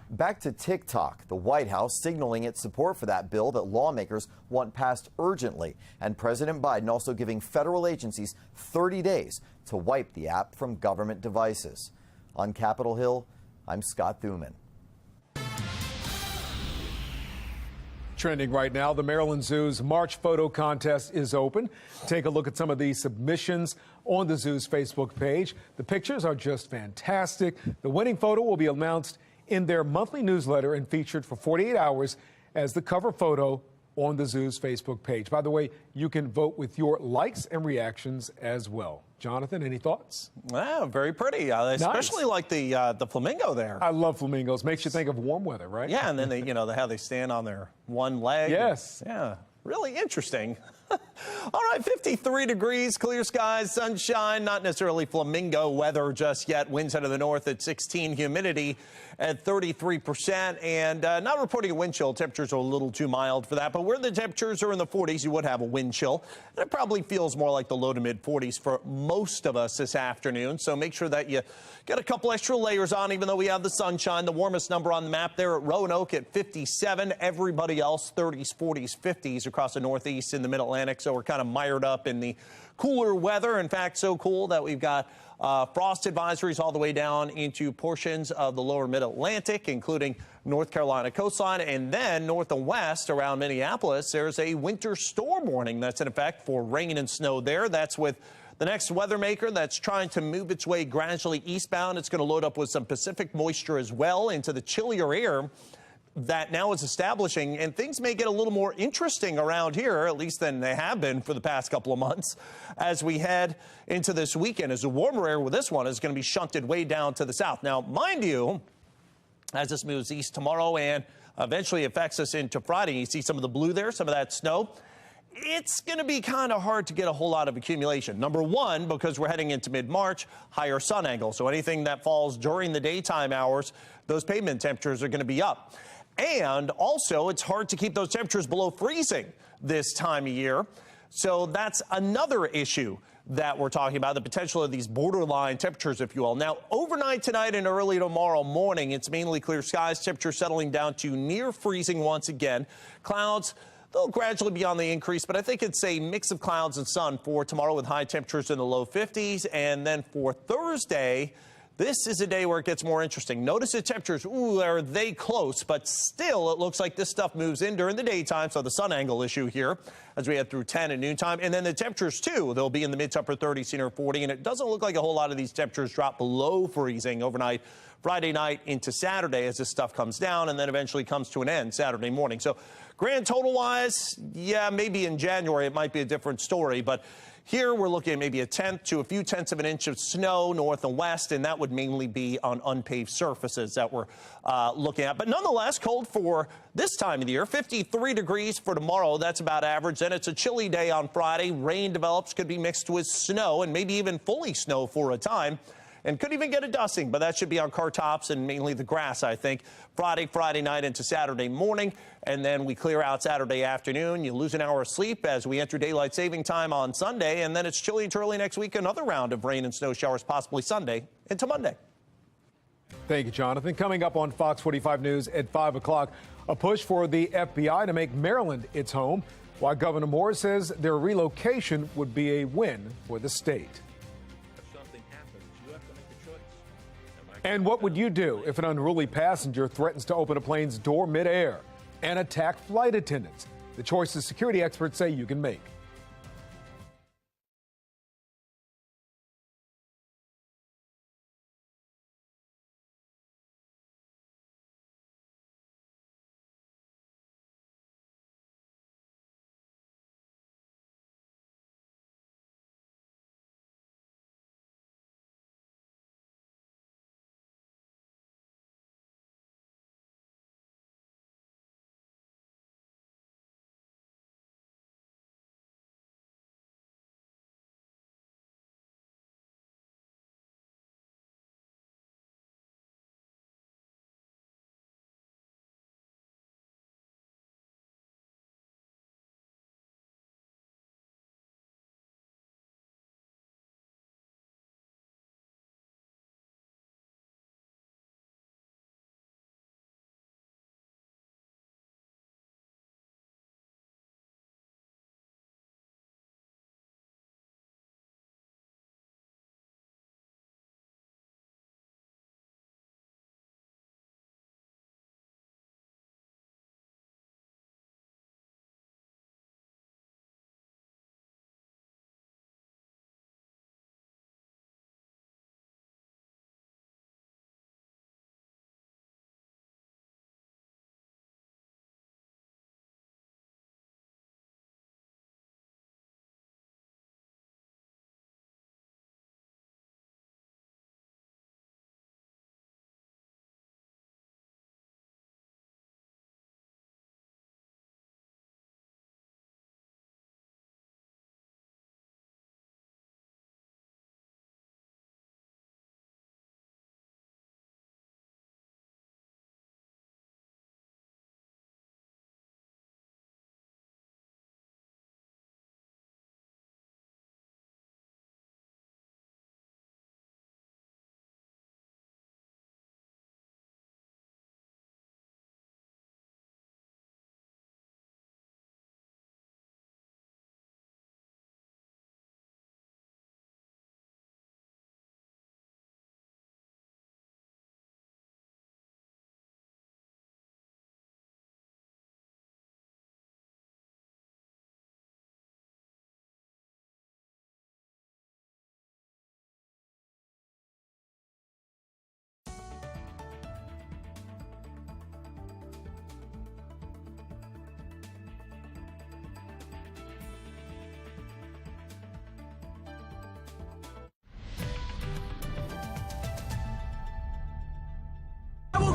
Back to TikTok, the White House signaling its support for that bill that lawmakers want passed urgently, and President Biden also giving federal agencies 30 days to wipe the app from government devices. On Capitol Hill, I'm Scott Thuman. Trending right now, the Maryland Zoo's March photo contest is open. Take a look at some of these submissions on the Zoo's Facebook page. The pictures are just fantastic. The winning photo will be announced in their monthly newsletter and featured for 48 hours as the cover photo on the Zoo's Facebook page. By the way, you can vote with your likes and reactions as well. Jonathan, any thoughts? Wow, very pretty. Especially like the flamingo there. I love flamingos. Makes you think of warm weather, right? Yeah, and then they, how they stand on their one leg. Yes. Yeah, really interesting. All right, 53 degrees, clear skies, sunshine, not necessarily flamingo weather just yet. Winds out of the north at 16, humidity at 33%, and not reporting a wind chill. Temperatures are a little too mild for that, but where the temperatures are in the 40s, you would have a wind chill. And it probably feels more like the low to mid 40s for most of us this afternoon, so make sure that you get a couple extra layers on, even though we have the sunshine. The warmest number on the map there at Roanoke at 57. Everybody else 30s, 40s, 50s across the northeast and the mid-Atlantic, so we're kind of mired up in the cooler weather. In fact, so cool that we've got frost advisories all the way down into portions of the lower mid-Atlantic, including North Carolina coastline, and then north and west around Minneapolis, there's a winter storm warning that's in effect for rain and snow there. That's with the next weather maker that's trying to move its way gradually eastbound. It's going to load up with some Pacific moisture as well into the chillier air that now is establishing, and things may get a little more interesting around here, at least than they have been for the past couple of months, as we head into this weekend, as the warmer air with this one is going to be shunted way down to the south. Now, mind you, as this moves east tomorrow and eventually affects us into Friday, you see some of the blue there, some of that snow. It's going to be kind of hard to get a whole lot of accumulation. Number one, because we're heading into mid-March, higher sun angle. So anything that falls during the daytime hours, those pavement temperatures are going to be up. And also, it's hard to keep those temperatures below freezing this time of year. So that's another issue that we're talking about, the potential of these borderline temperatures, if you will. Now, overnight tonight and early tomorrow morning, it's mainly clear skies, temperature settling down to near freezing once again. Clouds, they'll gradually be on the increase, but I think it's a mix of clouds and sun for tomorrow with high temperatures in the low 50s. And then for Thursday, this is a day where it gets more interesting. Notice the temperatures, ooh, are they close? But still, it looks like this stuff moves in during the daytime. So the sun angle issue here as we head through 10 and noontime. And then the temperatures, too, they'll be in the mid to upper 30s, near 40. And it doesn't look like a whole lot of these temperatures drop below freezing overnight, Friday night into Saturday as this stuff comes down and then eventually comes to an end Saturday morning. So grand total wise, yeah, maybe in January it might be a different story. But here we're looking at maybe a tenth to a few tenths of an inch of snow north and west, and that would mainly be on unpaved surfaces that we're looking at. But nonetheless, cold for this time of the year. 53 degrees for tomorrow. That's about average. Then it's a chilly day on Friday. Rain develops, could be mixed with snow and maybe even fully snow for a time. And could even get a dusting, but that should be on car tops and mainly the grass, I think. Friday night into Saturday morning, and then we clear out Saturday afternoon. You lose an hour of sleep as we enter daylight saving time on Sunday, and then it's chilly until early next week. Another round of rain and snow showers, possibly Sunday into Monday. Thank you, Jonathan. Coming up on Fox 45 News at 5 o'clock, a push for the FBI to make Maryland its home, while Governor Moore says their relocation would be a win for the state. And what would you do if an unruly passenger threatens to open a plane's door midair and attack flight attendants? The choices security experts say you can make.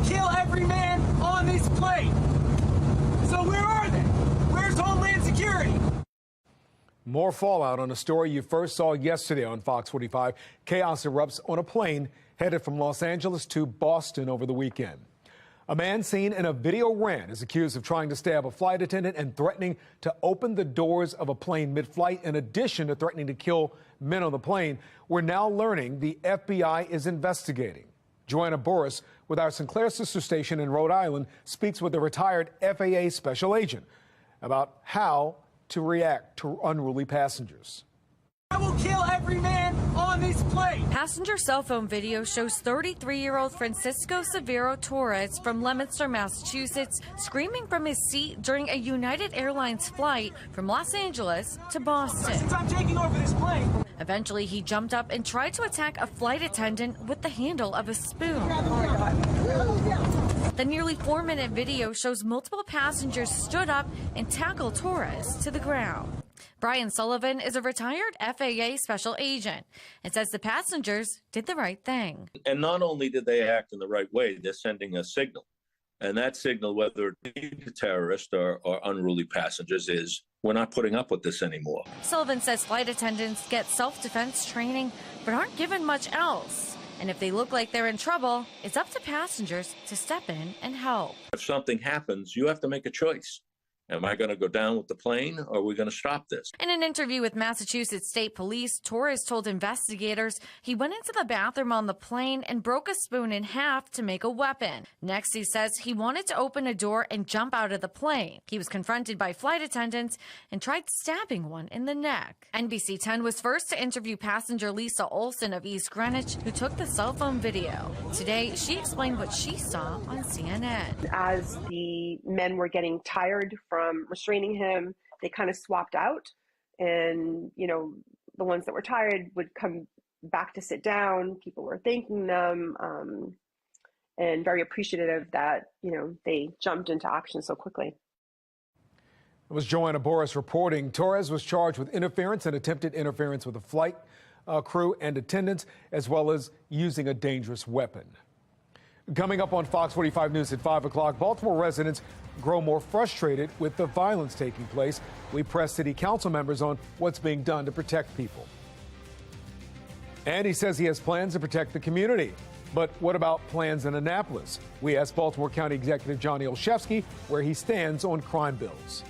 Kill every man on this plane. So where are they? Where's Homeland Security? More fallout on a story you first saw yesterday on Fox 45. Chaos erupts on a plane headed from Los Angeles to Boston over the weekend. A man seen in a video rant is accused of trying to stab a flight attendant and threatening to open the doors of a plane mid-flight, in addition to threatening to kill men on the plane. We're now learning the FBI is investigating. Joanna Boris with our Sinclair sister station in Rhode Island speaks with a retired FAA special agent about how to react to unruly passengers. I will kill every man on this plane. Passenger cell phone video shows 33-year-old Francisco Severo Torres from Leominster, Massachusetts, screaming from his seat during a United Airlines flight from Los Angeles to Boston. Since I'm taking over this plane. Eventually, he jumped up and tried to attack a flight attendant with the handle of a spoon. The nearly 4-minute video shows multiple passengers stood up and tackled Torres to the ground. Brian Sullivan is a retired FAA special agent and says the passengers did the right thing. And not only did they act in the right way, they're sending a signal. And that signal, whether it be to terrorists or unruly passengers, is we're not putting up with this anymore. Sullivan says flight attendants get self-defense training but aren't given much else. And if they look like they're in trouble, it's up to passengers to step in and help. If something happens, you have to make a choice. Am I going to go down with the plane, or are we going to stop this? In an interview with Massachusetts State Police, Torres told investigators he went into the bathroom on the plane and broke a spoon in half to make a weapon. Next, he says he wanted to open a door and jump out of the plane. He was confronted by flight attendants and tried stabbing one in the neck. NBC 10 was first to interview passenger Lisa Olson of East Greenwich, who took the cell phone video. Today, she explained what she saw on CNN. As the men were getting tired from restraining him, they kind of swapped out, and the ones that were tired would come back to sit down. People were thanking them and very appreciative that they jumped into action so quickly. It was Joanna Boris reporting. Torres was charged with interference and attempted interference with a flight crew and attendants, as well as using a dangerous weapon. Coming up on Fox 45 News at 5 o'clock, Baltimore residents grow more frustrated with the violence taking place. We press city council members on what's being done to protect people. And he says he has plans to protect the community. But what about plans in Annapolis? We asked Baltimore County Executive Johnny Olszewski where he stands on crime bills.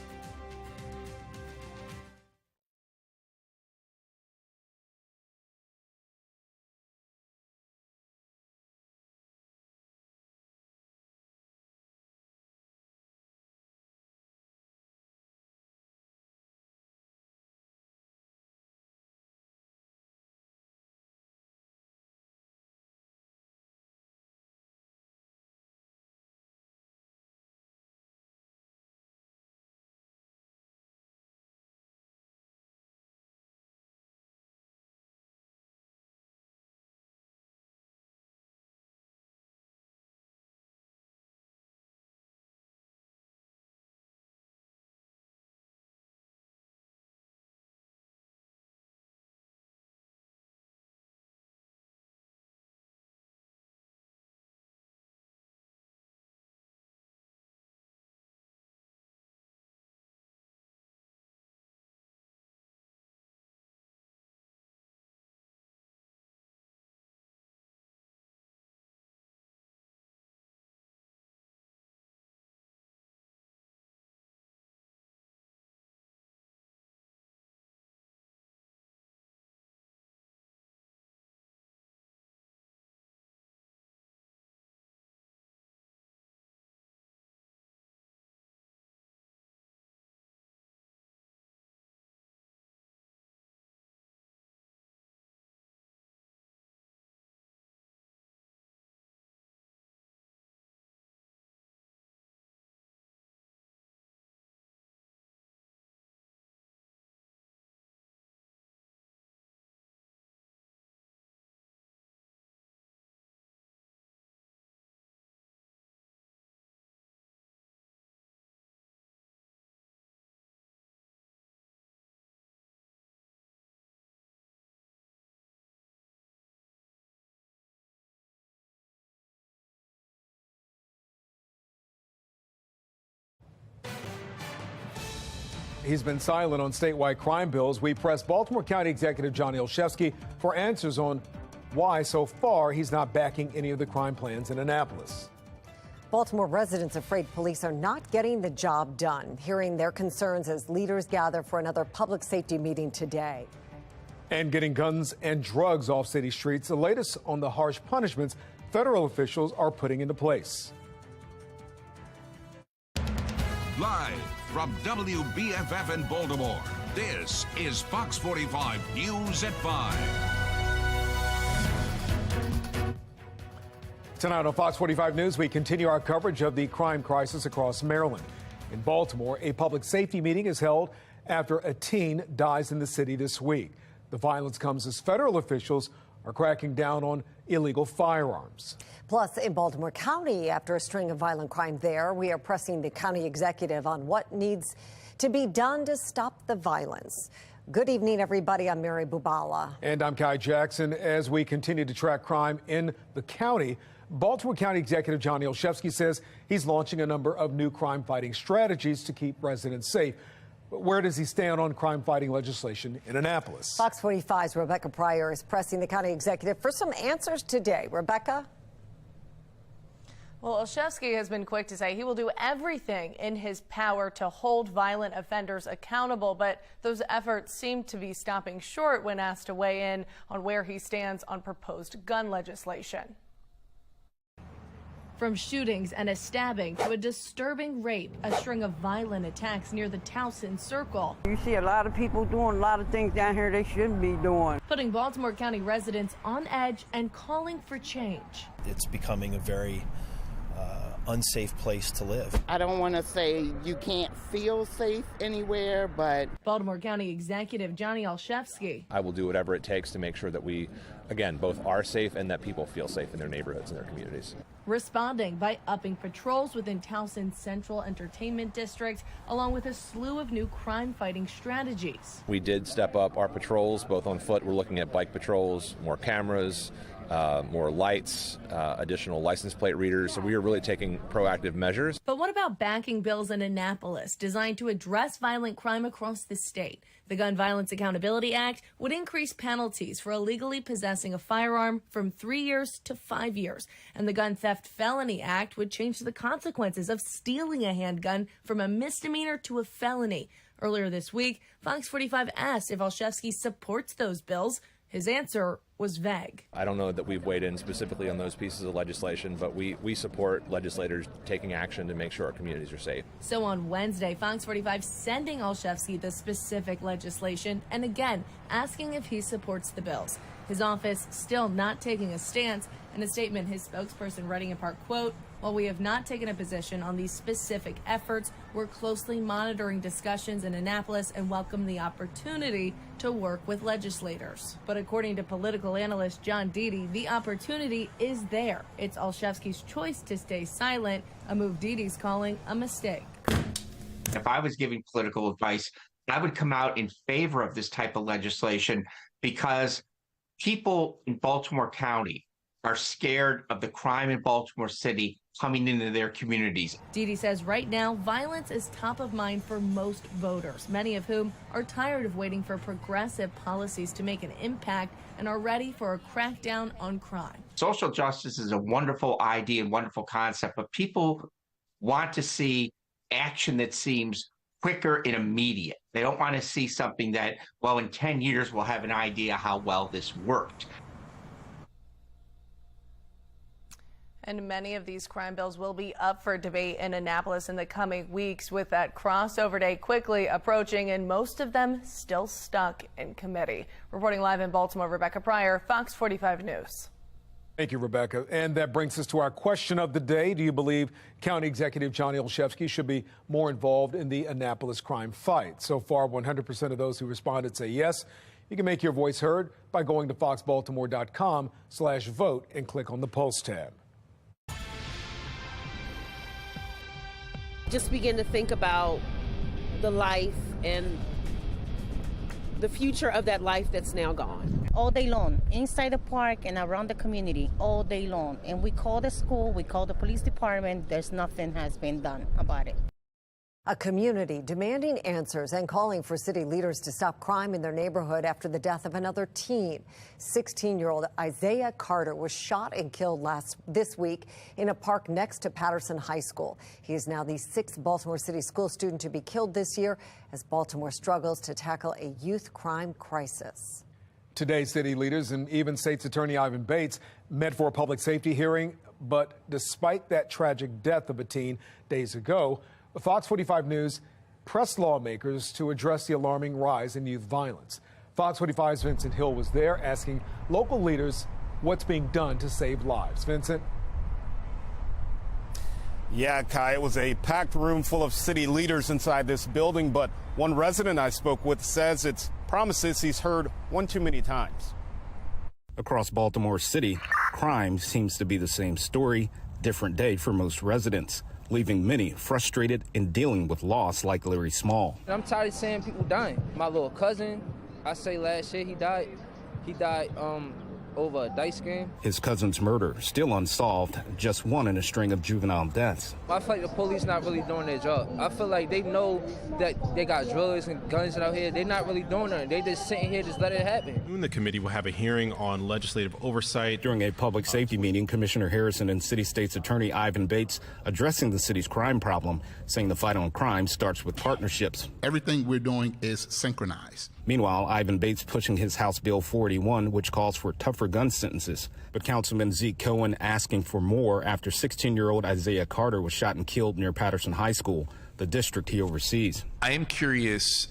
He's been silent on statewide crime bills. We pressed Baltimore County Executive Johnny Olszewski for answers on why so far he's not backing any of the crime plans in Annapolis. Baltimore residents afraid police are not getting the job done, hearing their concerns as leaders gather for another public safety meeting today. And getting guns and drugs off city streets, the latest on the harsh punishments federal officials are putting into place. Live from WBFF in Baltimore, this is Fox 45 News at 5. Tonight on Fox 45 News, we continue our coverage of the crime crisis across Maryland. In Baltimore, a public safety meeting is held after a teen dies in the city this week. The violence comes as federal officials are cracking down on illegal firearms. Plus, in Baltimore County, after a string of violent crime there, we are pressing the county executive on what needs to be done to stop the violence. Good evening, everybody. I'm Mary Bubala. And I'm Kai Jackson. As we continue to track crime in the county, Baltimore County Executive Johnny Olszewski says he's launching a number of new crime-fighting strategies to keep residents safe. But where does he stand on crime-fighting legislation in Annapolis? Fox 45's Rebecca Pryor is pressing the county executive for some answers today. Rebecca? Well, Olszewski has been quick to say he will do everything in his power to hold violent offenders accountable, but those efforts seem to be stopping short when asked to weigh in on where he stands on proposed gun legislation. From shootings and a stabbing to a disturbing rape, a string of violent attacks near the Towson Circle. You see a lot of people doing a lot of things down here they shouldn't be doing. Putting Baltimore County residents on edge and calling for change. It's becoming a very unsafe place to live. I don't want to say you can't feel safe anywhere, but... Baltimore County Executive Johnny Olszewski. I will do whatever it takes to make sure that we, again, both are safe and that people feel safe in their neighborhoods and their communities. Responding by upping patrols within Towson's Central Entertainment District, along with a slew of new crime-fighting strategies. We did step up our patrols, both on foot. We're looking at bike patrols, more cameras, more lights, additional license plate readers. So we are really taking proactive measures. But what about backing bills in Annapolis designed to address violent crime across the state? The Gun Violence Accountability Act would increase penalties for illegally possessing a firearm from 3 years to 5 years. And the Gun Theft Felony Act would change the consequences of stealing a handgun from a misdemeanor to a felony. Earlier this week, Fox 45 asked if Olszewski supports those bills. His answer was vague. I don't know that we've weighed in specifically on those pieces of legislation, but we support legislators taking action to make sure our communities are safe. So on Wednesday, Fox 45 sending Olszewski the specific legislation and again asking if he supports the bills. His office still not taking a stance. In a statement, his spokesperson reading in part, quote, "While we have not taken a position on these specific efforts, we're closely monitoring discussions in Annapolis and welcome the opportunity to work with legislators." But according to political analyst John Dede, the opportunity is there. It's Olszewski's choice to stay silent, a move Dede's calling a mistake. If I was giving political advice, I would come out in favor of this type of legislation because people in Baltimore County are scared of the crime in Baltimore City coming into their communities. Dede says right now, violence is top of mind for most voters, many of whom are tired of waiting for progressive policies to make an impact and are ready for a crackdown on crime. Social justice is a wonderful idea and wonderful concept, but people want to see action that seems quicker and immediate. They don't want to see something that, well, in 10 years we'll have an idea how well this worked. And many of these crime bills will be up for debate in Annapolis in the coming weeks, with that crossover day quickly approaching and most of them still stuck in committee. Reporting live in Baltimore, Rebecca Pryor, Fox 45 News. Thank you, Rebecca. And that brings us to our question of the day. Do you believe County Executive Johnny Olszewski should be more involved in the Annapolis crime fight? So far, 100% of those who responded say yes. You can make your voice heard by going to foxbaltimore.com/vote and click on the Pulse tab. Just begin to think about the life and the future of that life that's now gone. All day long, inside the park and around the community, all day long. And we call the school, we call the police department, there's nothing has been done about it. A community demanding answers and calling for city leaders to stop crime in their neighborhood after the death of another teen. 16-year-old Isaiah Carter was shot and killed this week in a park next to Patterson High School. He is now the 6th Baltimore City school student to be killed this year as Baltimore struggles to tackle a youth crime crisis. Today, city leaders and even State's Attorney Ivan Bates met for a public safety hearing. But despite that tragic death of a teen days ago, Fox 45 News pressed lawmakers to address the alarming rise in youth violence. Fox 45's Vincent Hill was there asking local leaders what's being done to save lives. Vincent? Yeah, Kai, it was a packed room full of city leaders inside this building, but one resident I spoke with says it's promises he's heard one too many times. Across Baltimore City, crime seems to be the same story, different day for most residents, leaving many frustrated in dealing with loss like Larry Small. I'm tired of seeing people dying. My little cousin, I say last year he died over a dice game. His cousin's murder still unsolved, just one in a string of juvenile deaths. I feel like the police not really doing their job. I feel like they know that they got drillers and guns out here. They're not really doing nothing. They just sitting here, just let it happen. Soon the committee will have a hearing on legislative oversight. During a public safety meeting, Commissioner Harrison and City State's Attorney Ivan Bates addressing the city's crime problem, saying the fight on crime starts with partnerships. Everything we're doing is synchronized. Meanwhile, Ivan Bates pushing his House Bill 481, which calls for tougher gun sentences. But Councilman Zeke Cohen asking for more after 16-year-old Isaiah Carter was shot and killed near Patterson High School, the district he oversees. I am curious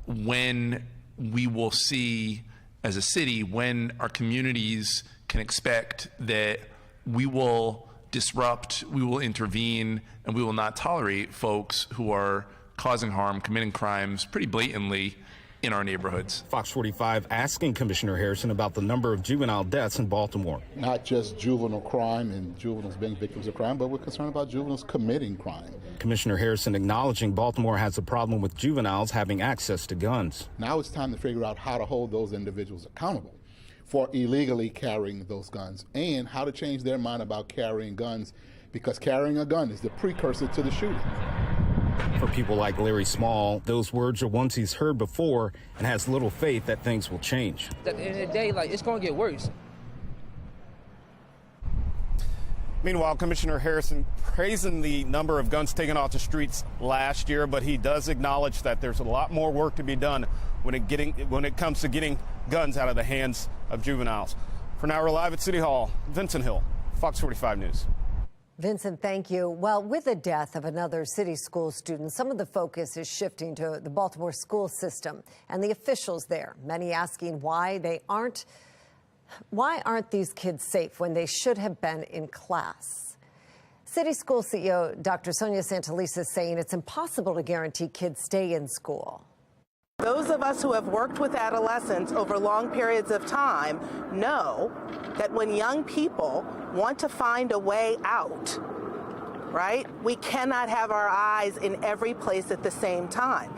when we will see, as a city, when our communities can expect that we will disrupt, we will intervene, and we will not tolerate folks who are causing harm, committing crimes pretty blatantly in our neighborhoods. Fox 45 asking Commissioner Harrison about the number of juvenile deaths in Baltimore. Not just juvenile crime and juveniles being victims of crime, but we're concerned about juveniles committing crime. Commissioner Harrison acknowledging Baltimore has a problem with juveniles having access to guns. Now it's time to figure out how to hold those individuals accountable for illegally carrying those guns and how to change their mind about carrying guns, because carrying a gun is the precursor to the shooting. For people like Larry Small, those words are ones he's heard before and has little faith that things will change. At the end of the day, it's going to get worse. Meanwhile, Commissioner Harrison praising the number of guns taken off the streets last year, but he does acknowledge that there's a lot more work to be done when it comes to getting guns out of the hands of juveniles. For now, we're live at City Hall. Vincent Hill, Fox 45 News. Vincent, thank you. Well, with the death of another city school student, some of the focus is shifting to the Baltimore school system and the officials there, many asking why aren't these kids safe when they should have been in class? City School CEO Dr. Sonia Santelice is saying it's impossible to guarantee kids stay in school. Those of us who have worked with adolescents over long periods of time know that when young people want to find a way out, right, we cannot have our eyes in every place at the same time.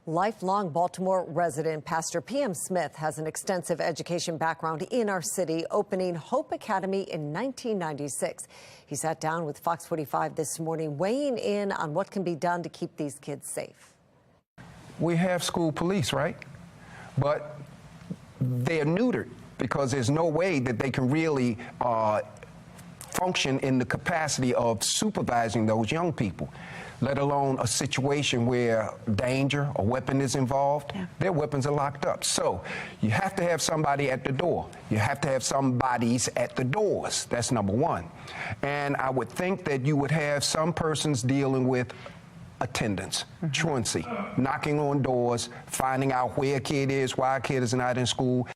Lifelong Baltimore resident Pastor P.M. Smith has an extensive education background in our city, opening Hope Academy in 1996. He sat down with Fox 45 this morning, weighing in on what can be done to keep these kids safe. We have school police, right? But they're neutered because there's no way that they can really function in the capacity of supervising those young people, let alone a situation where danger or weapon is involved. Yeah. Their weapons are locked up. So you have to have somebody at the door. You have to have somebodies at the doors. That's number one. And I would think that you would have some persons dealing with attendance, truancy, knocking on doors, finding out where a kid is, why a kid is not in school.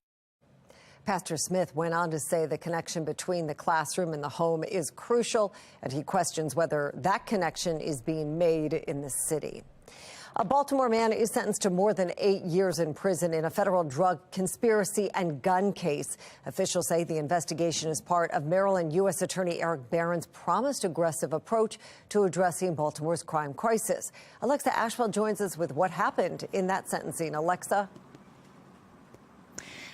Pastor Smith went on to say the connection between the classroom and the home is crucial, and he questions whether that connection is being made in the city. A Baltimore man is sentenced to more than 8 years in prison in a federal drug conspiracy and gun case. Officials say the investigation is part of Maryland U.S. Attorney Eric Barron's promised aggressive approach to addressing Baltimore's crime crisis. Alexa Ashwell joins us with what happened in that sentencing. Alexa?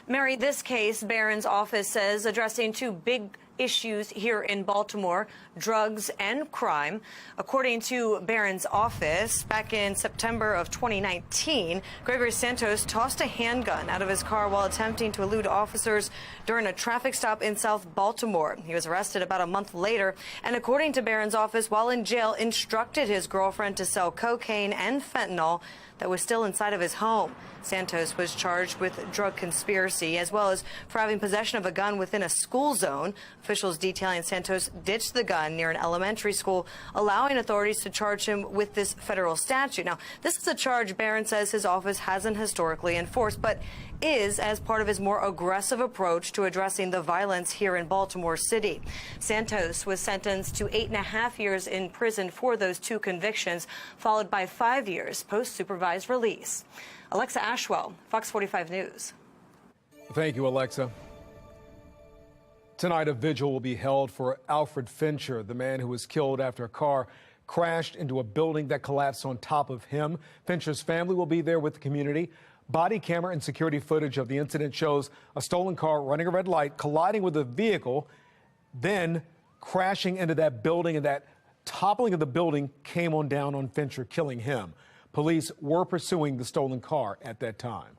Mary, this case, Barron's office says, addressing two big issues here in Baltimore, drugs and crime. According to Barron's office, back in September of 2019, Gregory Santos tossed a handgun out of his car while attempting to elude officers during a traffic stop in South Baltimore. He was arrested about a month later, and according to Barron's office, while in jail, instructed his girlfriend to sell cocaine and fentanyl that was still inside of his home. Santos was charged with drug conspiracy as well as for having possession of a gun within a school zone. Officials detailing Santos ditched the gun near an elementary school, allowing authorities to charge him with this federal statute. Now, this is a charge Barron says his office hasn't historically enforced, but is as part of his more aggressive approach to addressing the violence here in Baltimore City. Santos was sentenced to 8.5 years in prison for those two convictions, followed by 5 years post-supervised release. Alexa Ashwell, Fox 45 News. Thank you, Alexa. Tonight, a vigil will be held for Alfred Fincher, the man who was killed after a car crashed into a building that collapsed on top of him. Fincher's family will be there with the community. Body camera and security footage of the incident shows a stolen car running a red light, colliding with a vehicle, then crashing into that building, and that toppling of the building came on down on Fincher, killing him. Police were pursuing the stolen car at that time.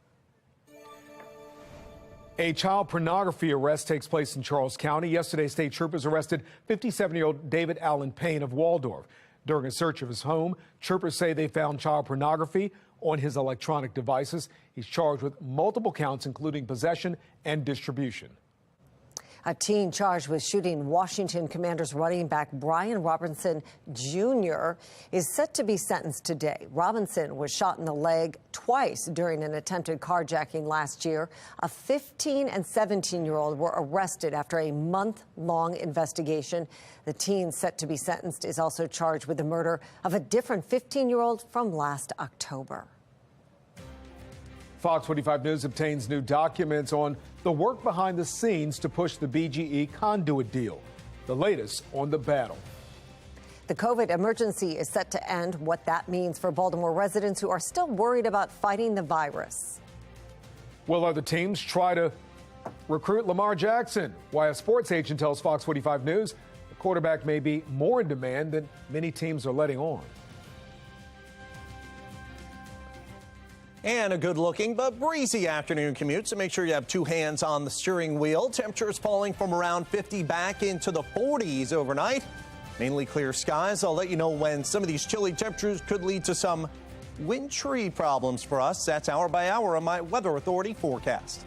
A child pornography arrest takes place in Charles County. Yesterday, state troopers arrested 57-year-old David Allen Payne of Waldorf. During a search of his home, troopers say they found child pornography on his electronic devices. He's charged with multiple counts, including possession and distribution. A teen charged with shooting Washington Commanders running back Brian Robinson Jr. is set to be sentenced today. Robinson was shot in the leg twice during an attempted carjacking last year. A 15- and 17-year-old were arrested after a month-long investigation. The teen set to be sentenced is also charged with the murder of a different 15-year-old from last October. Fox 45 News obtains new documents on the work behind the scenes to push the BGE Conduit deal. The latest on the battle. The COVID emergency is set to end. What that means for Baltimore residents who are still worried about fighting the virus. Will other teams try to recruit Lamar Jackson? Why a sports agent tells Fox 45 News the quarterback may be more in demand than many teams are letting on. And a good-looking but breezy afternoon commute, so make sure you have two hands on the steering wheel. Temperatures falling from around 50 back into the 40s overnight. Mainly clear skies. I'll let you know when some of these chilly temperatures could lead to some wintry problems for us. That's hour by hour on my Weather Authority forecast.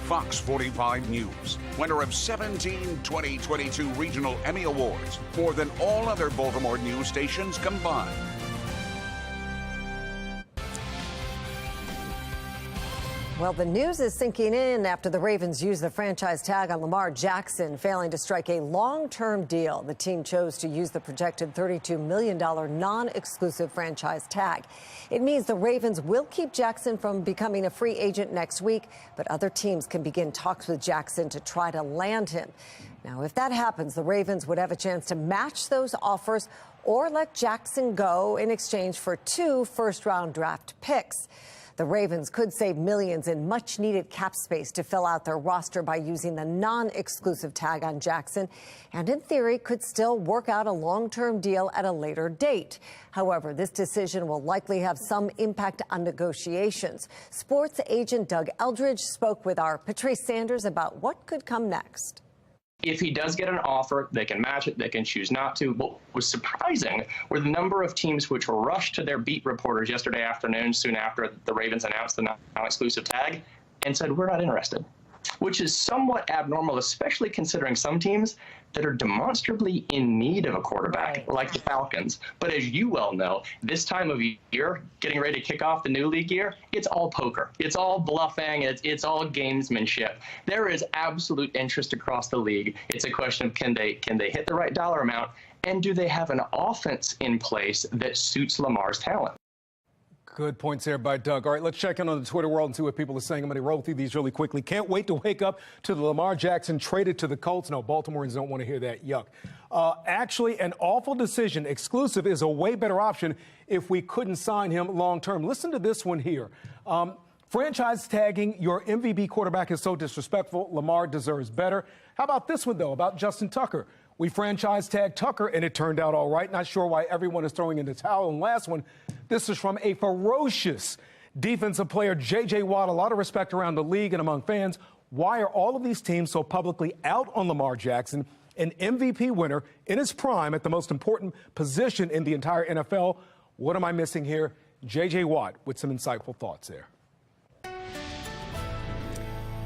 Fox 45 News, winner of 17 2022 Regional Emmy Awards, more than all other Baltimore news stations combined. Well, the news is sinking in after the Ravens used the franchise tag on Lamar Jackson, failing to strike a long-term deal. The team chose to use the projected $32 million non-exclusive franchise tag. It means the Ravens will keep Jackson from becoming a free agent next week, but other teams can begin talks with Jackson to try to land him. Now, if that happens, the Ravens would have a chance to match those offers or let Jackson go in exchange for 2 first-round draft picks. The Ravens could save millions in much-needed cap space to fill out their roster by using the non-exclusive tag on Jackson, and in theory could still work out a long-term deal at a later date. However, this decision will likely have some impact on negotiations. Sports agent Doug Eldridge spoke with our Patrice Sanders about what could come next. If he does get an offer, they can match it, they can choose not to. What was surprising were the number of teams which were rushed to their beat reporters yesterday afternoon, soon after the Ravens announced the non-exclusive tag, and said, we're not interested, which is somewhat abnormal, especially considering some teams that are demonstrably in need of a quarterback, like the Falcons. But as you well know, this time of year, getting ready to kick off the new league year, it's all poker. It's all bluffing. It's all gamesmanship. There is absolute interest across the league. It's a question of can they hit the right dollar amount, and do they have an offense in place that suits Lamar's talent? Good points there by Doug. All right, let's check in on the Twitter world and see what people are saying. I'm going to roll through these really quickly. Can't wait to wake up to the Lamar Jackson traded to the Colts. No, Baltimoreans don't want to hear that. Yuck. Actually, an awful decision. Exclusive is a way better option if we couldn't sign him long term. Listen to this one here. Franchise tagging your MVP quarterback is so disrespectful. Lamar deserves better. How about this one, though, about Justin Tucker? We franchise tagged Tucker, and it turned out all right. Not sure why everyone is throwing in the towel. And last one, this is from a ferocious defensive player, J.J. Watt. A lot of respect around the league and among fans. Why are all of these teams so publicly out on Lamar Jackson, an MVP winner in his prime at the most important position in the entire NFL? What am I missing here? J.J. Watt with some insightful thoughts there.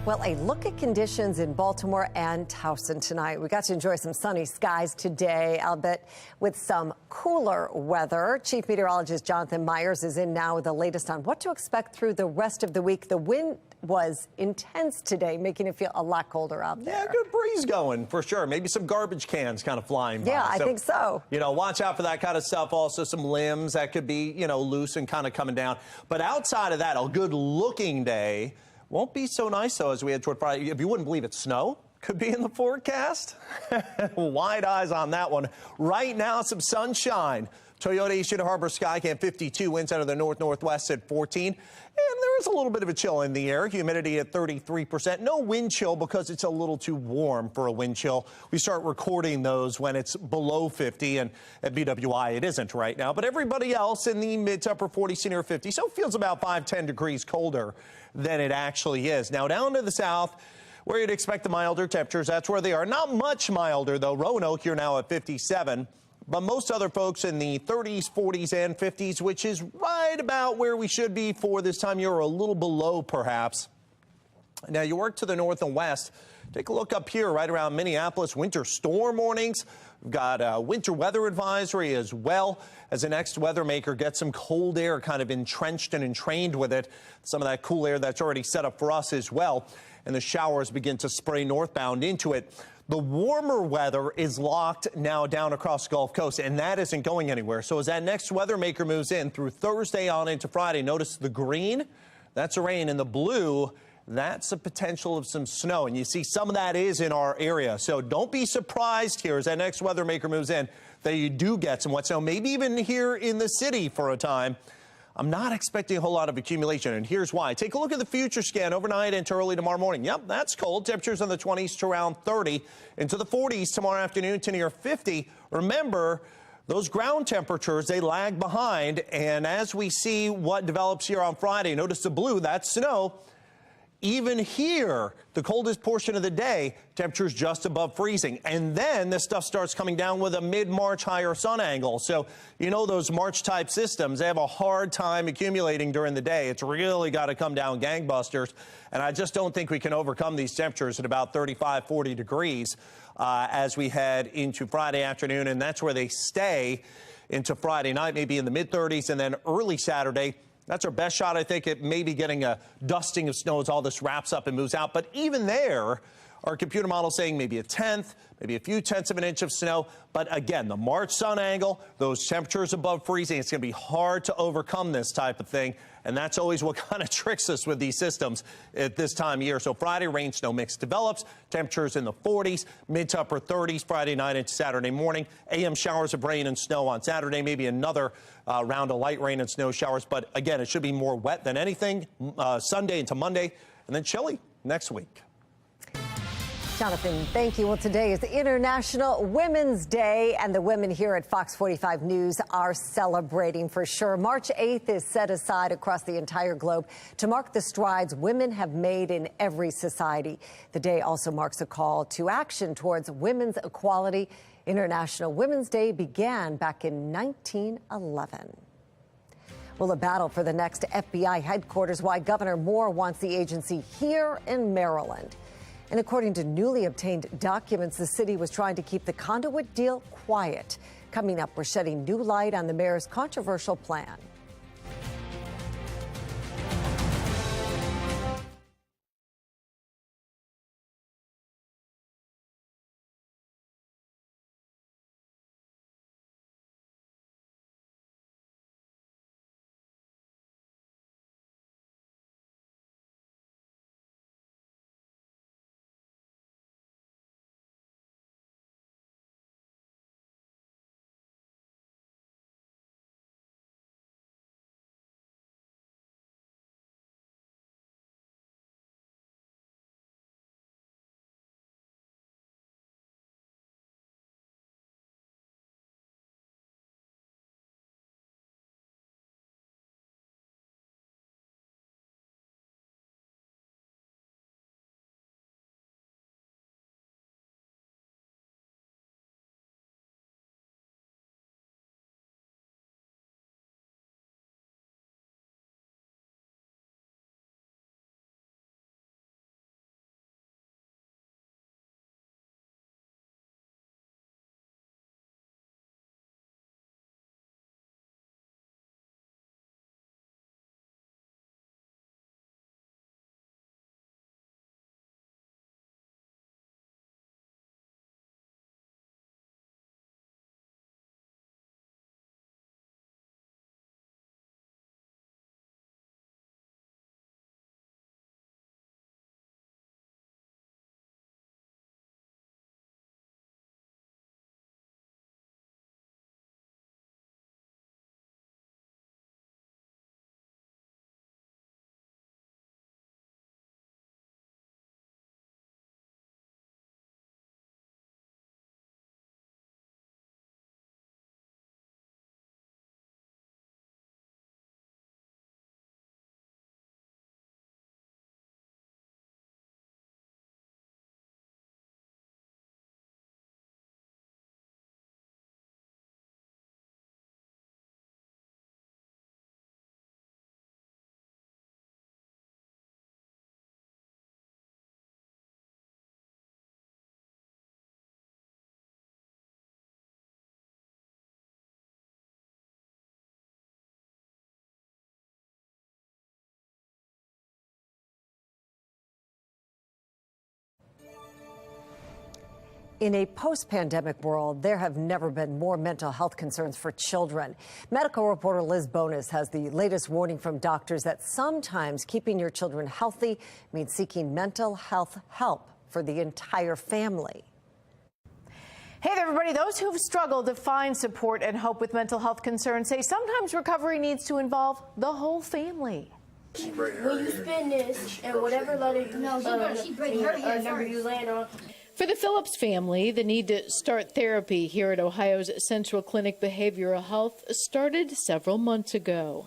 Well, a look at conditions in Baltimore and Towson tonight. We got to enjoy some sunny skies today, albeit with some cooler weather. Chief Meteorologist Jonathan Myers is in now with the latest on what to expect through the rest of the week. The wind was intense today, making it feel a lot colder out there. Yeah, good breeze going for sure. Maybe some garbage cans kind of flying by. Yeah, I think so. You know, watch out for that kind of stuff. Also, some limbs that could be, you know, loose and kind of coming down. But outside of that, a good looking day. Won't be so nice, though, as we head toward Friday. If you wouldn't believe it, snow could be in the forecast. Wide eyes on that one. Right now, some sunshine. Toyota East Harbor Skycam 52, winds out of the north-northwest at 14. And there is a little bit of a chill in the air. Humidity at 33%. No wind chill because it's a little too warm for a wind chill. We start recording those when it's below 50, and at BWI it isn't right now. But everybody else in the mid to upper 40s near 50, so it feels about 5-10 degrees colder than it actually is. Now down to the south, where you'd expect the milder temperatures, that's where they are. Not much milder, though. Roanoke, you're now at 57. But most other folks in the 30s, 40s, and 50s, which is right about where we should be for this time of year, or a little below, perhaps. Now, you work to the north and west. Take a look up here right around Minneapolis. Winter storm warnings. We've got a winter weather advisory as well, as the next weather maker gets some cold air kind of entrenched and entrained with it. Some of that cool air that's already set up for us as well. And the showers begin to spray northbound into it. The warmer weather is locked now down across the Gulf Coast, and that isn't going anywhere. So as that next weather maker moves in through Thursday on into Friday, notice the green, that's a rain, and the blue, that's a potential of some snow. And you see some of that is in our area. So don't be surprised here as that next weather maker moves in that you do get some wet snow, maybe even here in the city for a time. I'm not expecting a whole lot of accumulation, and here's why. Take a look at the future scan overnight into early tomorrow morning. Yep, that's cold. Temperatures in the 20s to around 30, into the 40s tomorrow afternoon to near 50. Remember, those ground temperatures, they lag behind, and as we see what develops here on Friday, notice the blue, that's snow. even here, the coldest portion of the day, temperatures just above freezing. And then this stuff starts coming down with a mid-March higher sun angle. So, you know, those March-type systems, they have a hard time accumulating during the day. It's really got to come down gangbusters. And I just don't think we can overcome these temperatures at about 35, 40 degrees as we head into Friday afternoon. And that's where they stay into Friday night, maybe in the mid-30s, and then early Saturday. That's our best shot, I think, at maybe getting a dusting of snow as all this wraps up and moves out. But even there, our computer model saying maybe a tenth, maybe a few tenths of an inch of snow. But again, the March sun angle, those temperatures above freezing, it's going to be hard to overcome this type of thing. And that's always what kind of tricks us with these systems at this time of year. So Friday, rain, snow mix develops. Temperatures in the 40s, mid to upper 30s Friday night into Saturday morning. AM showers of rain and snow on Saturday, maybe another round of light rain and snow showers. But again, it should be more wet than anything Sunday into Monday, and then chilly next week. Jonathan, thank you. Well, today is International Women's Day, and the women here at Fox 45 News are celebrating for sure. March 8th is set aside across the entire globe to mark the strides women have made in every society. The day also marks a call to action towards women's equality. International Women's Day began back in 1911. Well, a battle for the next FBI headquarters, why Governor Moore wants the agency here in Maryland. And according to newly obtained documents, the city was trying to keep the Conduit deal quiet. Coming up, we're shedding new light on the mayor's controversial plan. In a post-pandemic world, there have never been more mental health concerns for children. Medical reporter Liz Bonis has the latest warning from doctors that sometimes keeping your children healthy means seeking mental health help for the entire family. Hey there, everybody. Those who've struggled to find support and hope with mental health concerns say sometimes recovery needs to involve the whole family. When you spin this and whatever letter you land on. For the Phillips family, the need to start therapy here at Ohio's Central Clinic Behavioral Health started several months ago.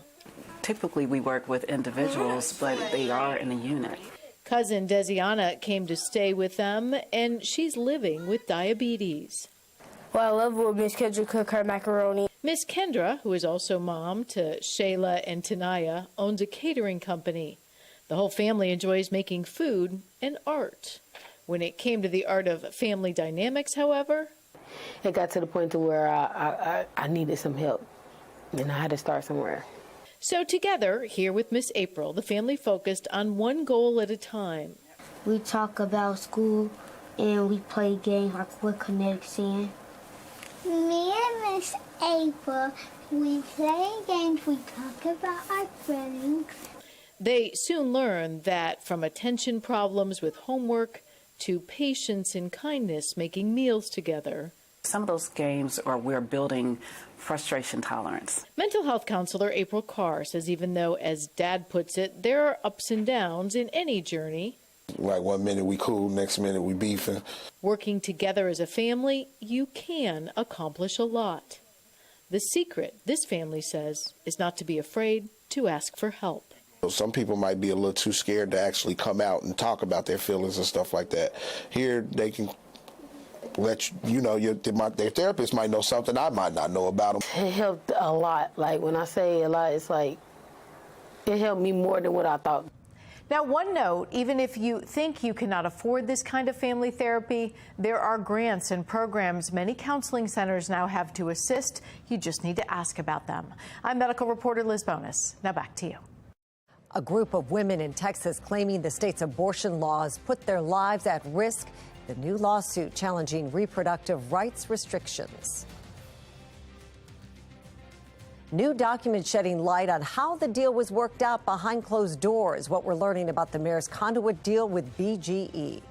Typically, we work with individuals, but they are in a unit. Cousin Desiana came to stay with them, and she's living with diabetes. Well, I love when Miss Kendra cook her macaroni. Miss Kendra, who is also mom to Shayla and Tanaya, owns a catering company. The whole family enjoys making food and art. When it came to the art of family dynamics, however, it got to the point to where I needed some help, and I had to start somewhere. So together, here with Miss April, the family focused on one goal at a time. We talk about school, and we play games like what Kinetic saying. Me and Miss April, we play games, we talk about our feelings. They soon learned that from attention problems with homework to patience and kindness making meals together. Some of those games are we're building frustration tolerance. Mental health counselor April Carr says even though, as Dad puts it, there are ups and downs in any journey, like 1 minute we cool, next minute we beefing. Working together as a family, you can accomplish a lot. The secret, this family says, is not to be afraid to ask for help. Some people might be a little too scared to actually come out and talk about their feelings and stuff like that. Here, they can let you know, their therapist might know something I might not know about them. It helped a lot. Like, when I say a lot, it's like, it helped me more than what I thought. Now, one note, even if you think you cannot afford this kind of family therapy, there are grants and programs many counseling centers now have to assist. You just need to ask about them. I'm medical reporter Liz Bonus. Now back to you. A group of women in Texas claiming the state's abortion laws put their lives at risk. The new lawsuit challenging reproductive rights restrictions. New documents shedding light on how the deal was worked out behind closed doors. What we're learning about the mayor's Conduit deal with BGE.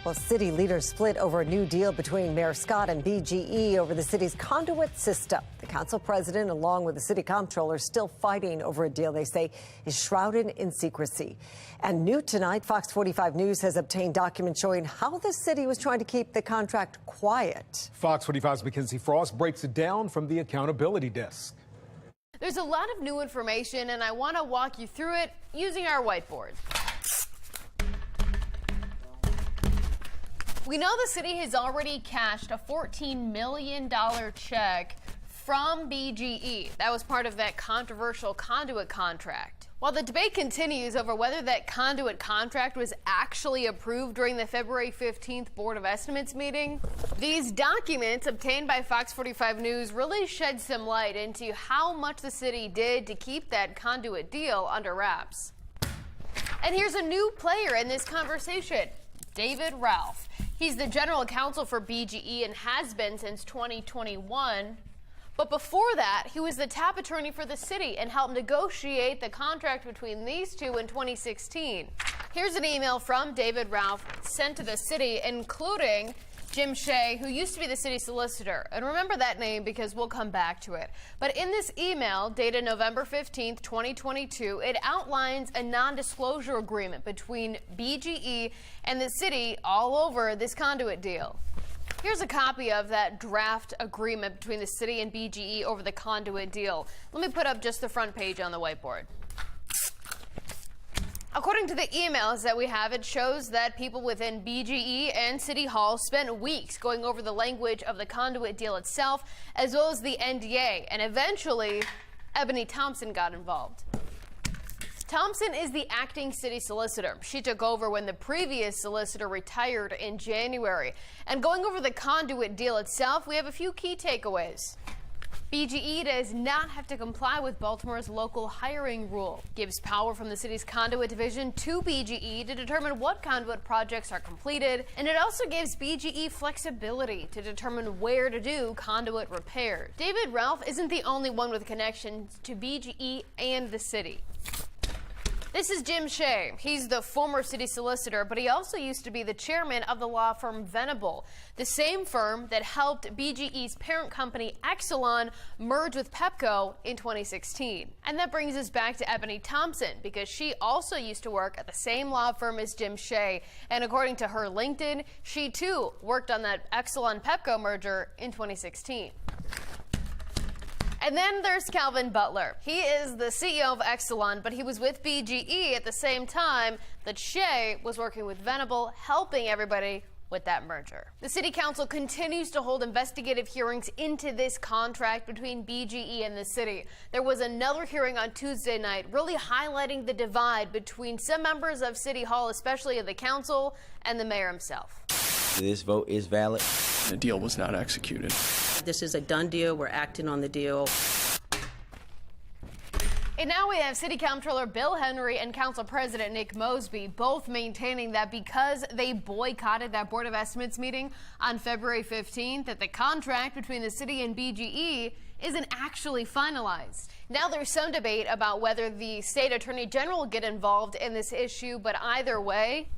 Well, city leaders split over a new deal between Mayor Scott and BGE over the city's conduit system. The council president, along with the city comptroller, still fighting over a deal they say is shrouded in secrecy. And new tonight, Fox 45 News has obtained documents showing how the city was trying to keep the contract quiet. Fox 45's Mackenzie Frost breaks it down from the accountability desk. There's a lot of new information, and I want to walk you through it using our whiteboard. We know the city has already cashed a $14 million check from BGE. That was part of that controversial Conduit contract. While the debate continues over whether that Conduit contract was actually approved during the February 15th Board of Estimates meeting, these documents obtained by Fox 45 News really shed some light into how much the city did to keep that Conduit deal under wraps. And here's a new player in this conversation, David Ralph. He's the general counsel for BGE and has been since 2021. But before that, he was the top attorney for the city and helped negotiate the contract between these two in 2016. Here's an email from David Ralph sent to the city, including Jim Shea, who used to be the city solicitor. And remember that name because we'll come back to it. But in this email, dated November 15th, 2022, it outlines a non-disclosure agreement between BGE and the city all over this Conduit deal. Here's a copy of that draft agreement between the city and BGE over the Conduit deal. Let me put up just the front page on the whiteboard. According to the emails that we have, it shows that people within BGE and City Hall spent weeks going over the language of the Conduit deal itself, as well as the NDA, and eventually, Ebony Thompson got involved. Thompson is the acting city solicitor. She took over when the previous solicitor retired in January. And going over the Conduit deal itself, we have a few key takeaways. BGE does not have to comply with Baltimore's local hiring rule. Gives power from the city's Conduit division to BGE to determine what Conduit projects are completed, and it also gives BGE flexibility to determine where to do Conduit repair. David Ralph isn't the only one with connections to BGE and the city. This is Jim Shea. He's the former city solicitor, but he also used to be the chairman of the law firm Venable, the same firm that helped BGE's parent company Exelon merge with Pepco in 2016. And that brings us back to Ebony Thompson, because she also used to work at the same law firm as Jim Shea. And according to her LinkedIn, she too worked on that Exelon-Pepco merger in 2016. And then there's Calvin Butler. He is the CEO of Exelon, but he was with BGE at the same time that Shea was working with Venable, helping everybody with that merger. The city council continues to hold investigative hearings into this contract between BGE and the city. There was another hearing on Tuesday night, really highlighting the divide between some members of City Hall, especially of the council, and the mayor himself. This vote is valid. The deal was not executed. This is a done deal. We're acting on the deal. And now we have City Comptroller Bill Henry and Council President Nick Mosby both maintaining that because they boycotted that Board of Estimates meeting on February 15th, that the contract between the city and BGE isn't actually finalized. Now there's some debate about whether the state attorney general will get involved in this issue, but either way,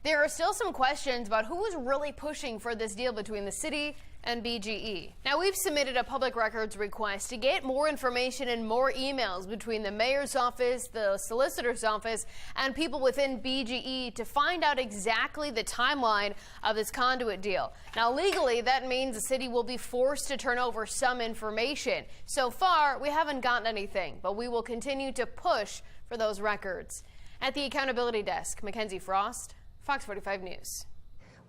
there are still some questions about who was really pushing for this deal between the city and BGE. Now, we've submitted a public records request to get more information and more emails between the mayor's office, the solicitor's office, and people within BGE to find out exactly the timeline of this Conduit deal. Now, legally, that means the city will be forced to turn over some information. So far, we haven't gotten anything, but we will continue to push for those records. At the accountability desk, Mackenzie Frost, Fox 45 News.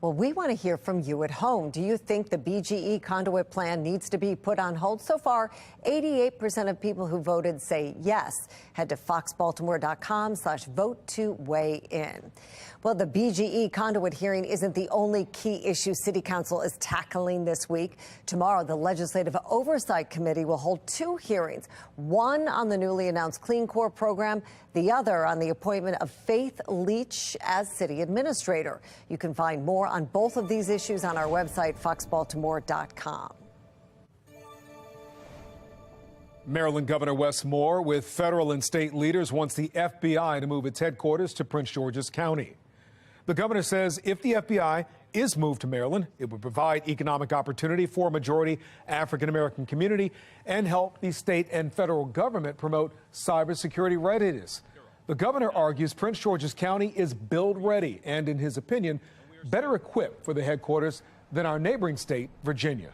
Well, we want to hear from you at home. Do you think the BGE Conduit plan needs to be put on hold? So far, 88% of people who voted say yes. Head to foxbaltimore.com/vote to weigh in. Well, the BGE Conduit hearing isn't the only key issue City Council is tackling this week. Tomorrow, the Legislative Oversight Committee will hold two hearings, one on the newly announced Clean Core program, the other on the appointment of Faith Leach as city administrator. You can find more on both of these issues on our website, foxbaltimore.com. Maryland Governor Wes Moore with federal and state leaders wants the FBI to move its headquarters to Prince George's County. The governor says if the FBI is moved to Maryland, it would provide economic opportunity for a majority African-American community and help the state and federal government promote cybersecurity readiness. The governor argues Prince George's County is build-ready and, in his opinion, better equipped for the headquarters than our neighboring state, Virginia.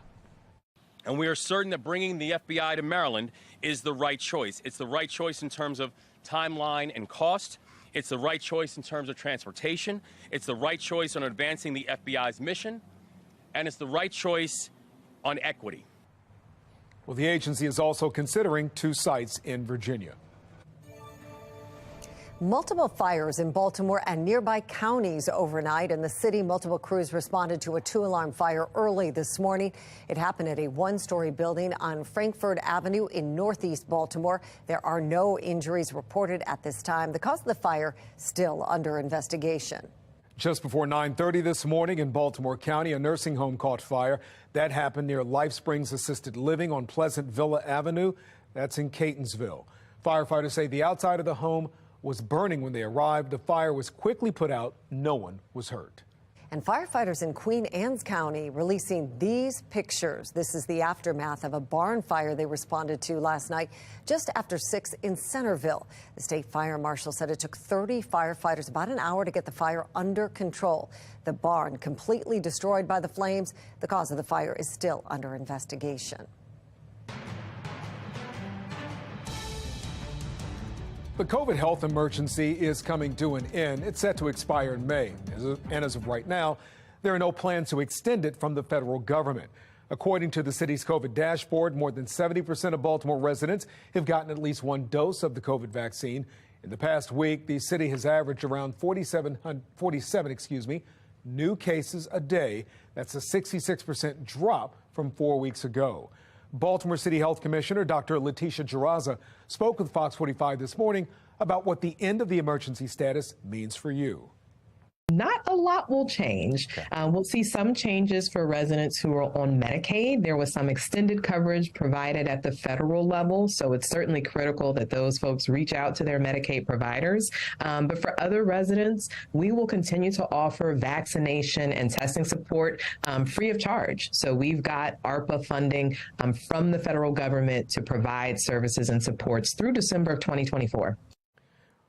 And we are certain that bringing the FBI to Maryland is the right choice. It's the right choice in terms of timeline and cost. It's the right choice in terms of transportation. It's the right choice on advancing the FBI's mission. And it's the right choice on equity. Well, the agency is also considering 2 sites in Virginia. Multiple fires in Baltimore and nearby counties overnight. In the city, multiple crews responded to a 2-alarm fire early this morning. It happened at a 1-story building on Frankford Avenue in northeast Baltimore. There are no injuries reported at this time. The cause of the fire still under investigation. Just before 9:30 this morning in Baltimore County, a nursing home caught fire. That happened near Life Springs Assisted Living on Pleasant Villa Avenue. That's in Catonsville. Firefighters say the outside of the home was burning when they arrived. The fire was quickly put out. No one was hurt. And firefighters in Queen Anne's County releasing these pictures. This is the aftermath of a barn fire they responded to last night just after 6 in Centerville. The state fire marshal said it took 30 firefighters about an hour to get the fire under control. The barn completely destroyed by the flames. The cause of the fire is still under investigation. The COVID health emergency is coming to an end. It's set to expire in May. And as of right now, there are no plans to extend it from the federal government. According to the city's COVID dashboard, more than 70% of Baltimore residents have gotten at least 1 dose of the COVID vaccine. In the past week, the city has averaged around 47 new cases a day. That's a 66% drop from 4 weeks ago. Baltimore City Health Commissioner Dr. Letitia Jaraza spoke with Fox 45 this morning about what the end of the emergency status means for you. Not a lot will change. We'll see some changes for residents who are on Medicaid. There was some extended coverage provided at the federal level, so it's certainly critical that those folks reach out to their Medicaid providers. But for other residents, we will continue to offer vaccination and testing support free of charge. So we've got ARPA funding from the federal government to provide services and supports through December of 2024.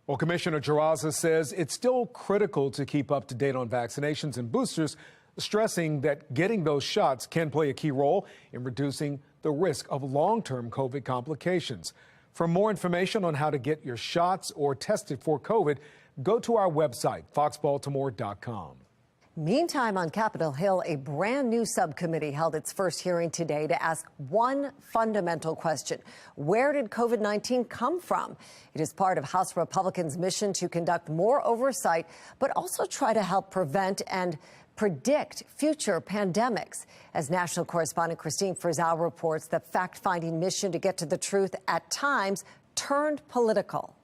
Well, Commissioner Jaraza says it's still critical to keep up to date on vaccinations and boosters, stressing that getting those shots can play a key role in reducing the risk of long-term COVID complications. For more information on how to get your shots or tested for COVID, go to our website, foxbaltimore.com. Meantime, on Capitol Hill, a brand new subcommittee held its first hearing today to ask one fundamental question. Where did COVID-19 come from? It is part of House Republicans' mission to conduct more oversight, but also try to help prevent and predict future pandemics. As national correspondent Christine Frizzell reports, the fact-finding mission to get to the truth at times turned political.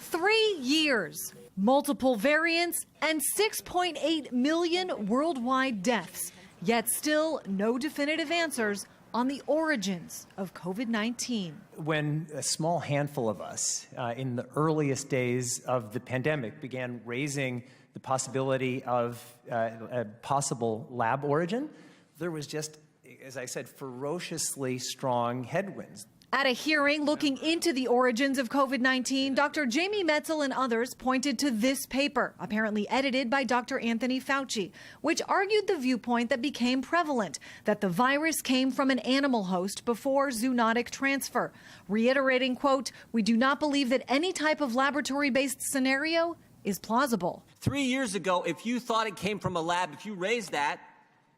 3 years. Multiple variants, and 6.8 million worldwide deaths. Yet still no definitive answers on the origins of COVID-19. When a small handful of us in the earliest days of the pandemic began raising the possibility of a possible lab origin, there was just, as I said, ferociously strong headwinds. At a hearing looking into the origins of COVID-19, Dr. Jamie Metzel and others pointed to this paper, apparently edited by Dr. Anthony Fauci, which argued the viewpoint that became prevalent, that the virus came from an animal host before zoonotic transfer, reiterating, quote, "We do not believe that any type of laboratory-based scenario is plausible." 3 years ago, if you thought it came from a lab, if you raised that,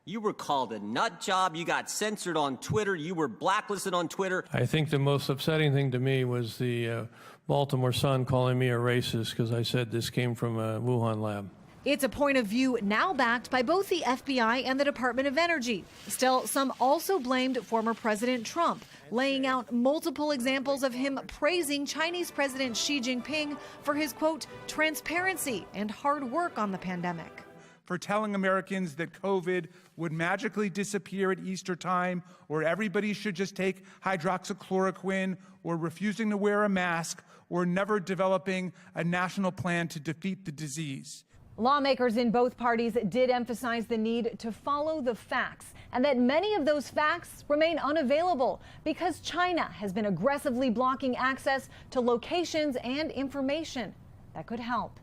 you were called a nut job, you got censored on Twitter, you were blacklisted on Twitter. I think the most upsetting thing to me was the Baltimore Sun calling me a racist because I said this came from a Wuhan lab. It's a point of view now backed by both the FBI and the Department of Energy. Still, some also blamed former President Trump, laying out multiple examples of him praising Chinese President Xi Jinping for his, quote, transparency and hard work on the pandemic. for telling Americans that COVID would magically disappear at Easter time, or everybody should just take hydroxychloroquine, or refusing to wear a mask, or never developing a national plan to defeat the disease. Lawmakers in both parties did emphasize the need to follow the facts and that many of those facts remain unavailable because China has been aggressively blocking access to locations and information that could help.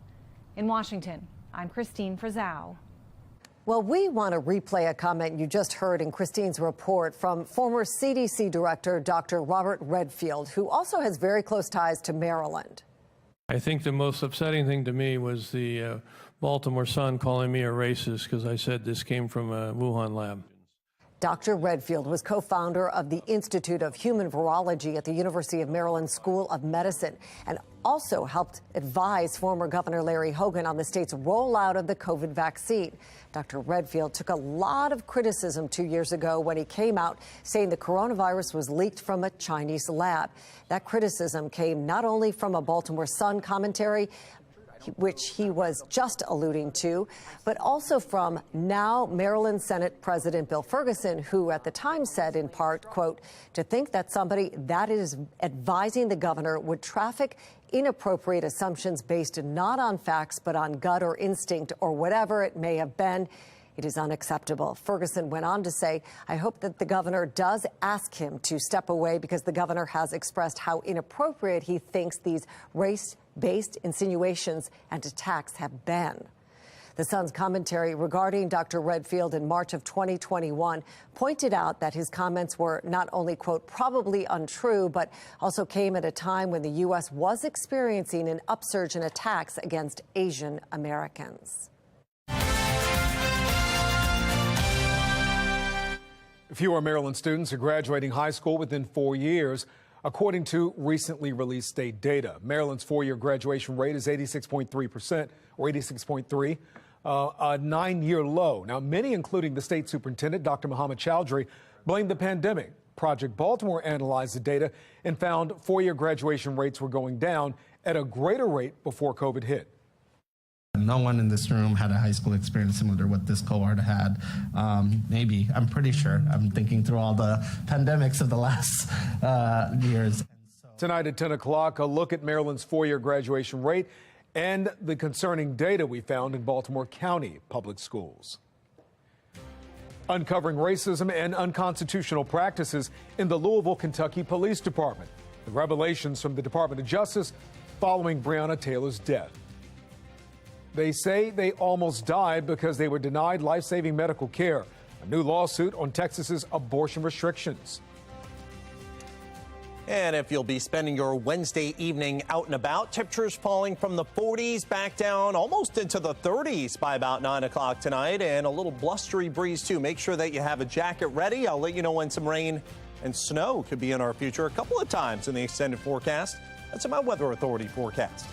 In Washington, I'm Christine Frizzau. Well, we want to replay a comment you just heard in Christine's report from former CDC Director Dr. Robert Redfield, who also has very close ties to Maryland. I think the most upsetting thing to me was the Baltimore Sun calling me a racist because I said this came from a Wuhan lab. Dr. Redfield was co-founder of the Institute of Human Virology at the University of Maryland School of Medicine and also helped advise former Governor Larry Hogan on the state's rollout of the COVID vaccine. Dr. Redfield took a lot of criticism 2 years ago when he came out saying the coronavirus was leaked from a Chinese lab. That criticism came not only from a Baltimore Sun commentary, which he was just alluding to, but also from now Maryland Senate President Bill Ferguson, who at the time said in part, quote, to think that somebody that is advising the governor would traffic inappropriate assumptions based not on facts, but on gut or instinct or whatever it may have been, it is unacceptable. Ferguson went on to say, I hope that the governor does ask him to step away because the governor has expressed how inappropriate he thinks these race-based insinuations and attacks have been. The Sun's commentary regarding Dr. Redfield in March of 2021 pointed out that his comments were not only, quote, probably untrue, but also came at a time when the U.S. was experiencing an upsurge in attacks against Asian Americans. Fewer Maryland students are graduating high school within 4 years, according to recently released state data. Maryland's four-year graduation rate is 86.3%, or 86.3, a 9-year low. Now, many, including the state superintendent, Dr. Muhammad Chowdhury, blame the pandemic. Project Baltimore analyzed the data and found four-year graduation rates were going down at a greater rate before COVID hit. No one in this room had a high school experience similar to what this cohort had. Maybe, I'm pretty sure. I'm thinking through all the pandemics of the last years. Tonight at 10 o'clock, a look at Maryland's four-year graduation rate and the concerning data we found in Baltimore County public schools. Uncovering racism and unconstitutional practices in the Louisville, Kentucky Police Department. The revelations from the Department of Justice following Breonna Taylor's death. They say they almost died because they were denied life-saving medical care. A new lawsuit on Texas's abortion restrictions. And if you'll be spending your Wednesday evening out and about, temperatures falling from the 40s back down almost into the 30s by about 9 o'clock tonight, and a little blustery breeze too. Make sure that you have a jacket ready. I'll let you know when some rain and snow could be in our future a couple of times in the extended forecast. That's my Weather Authority forecast.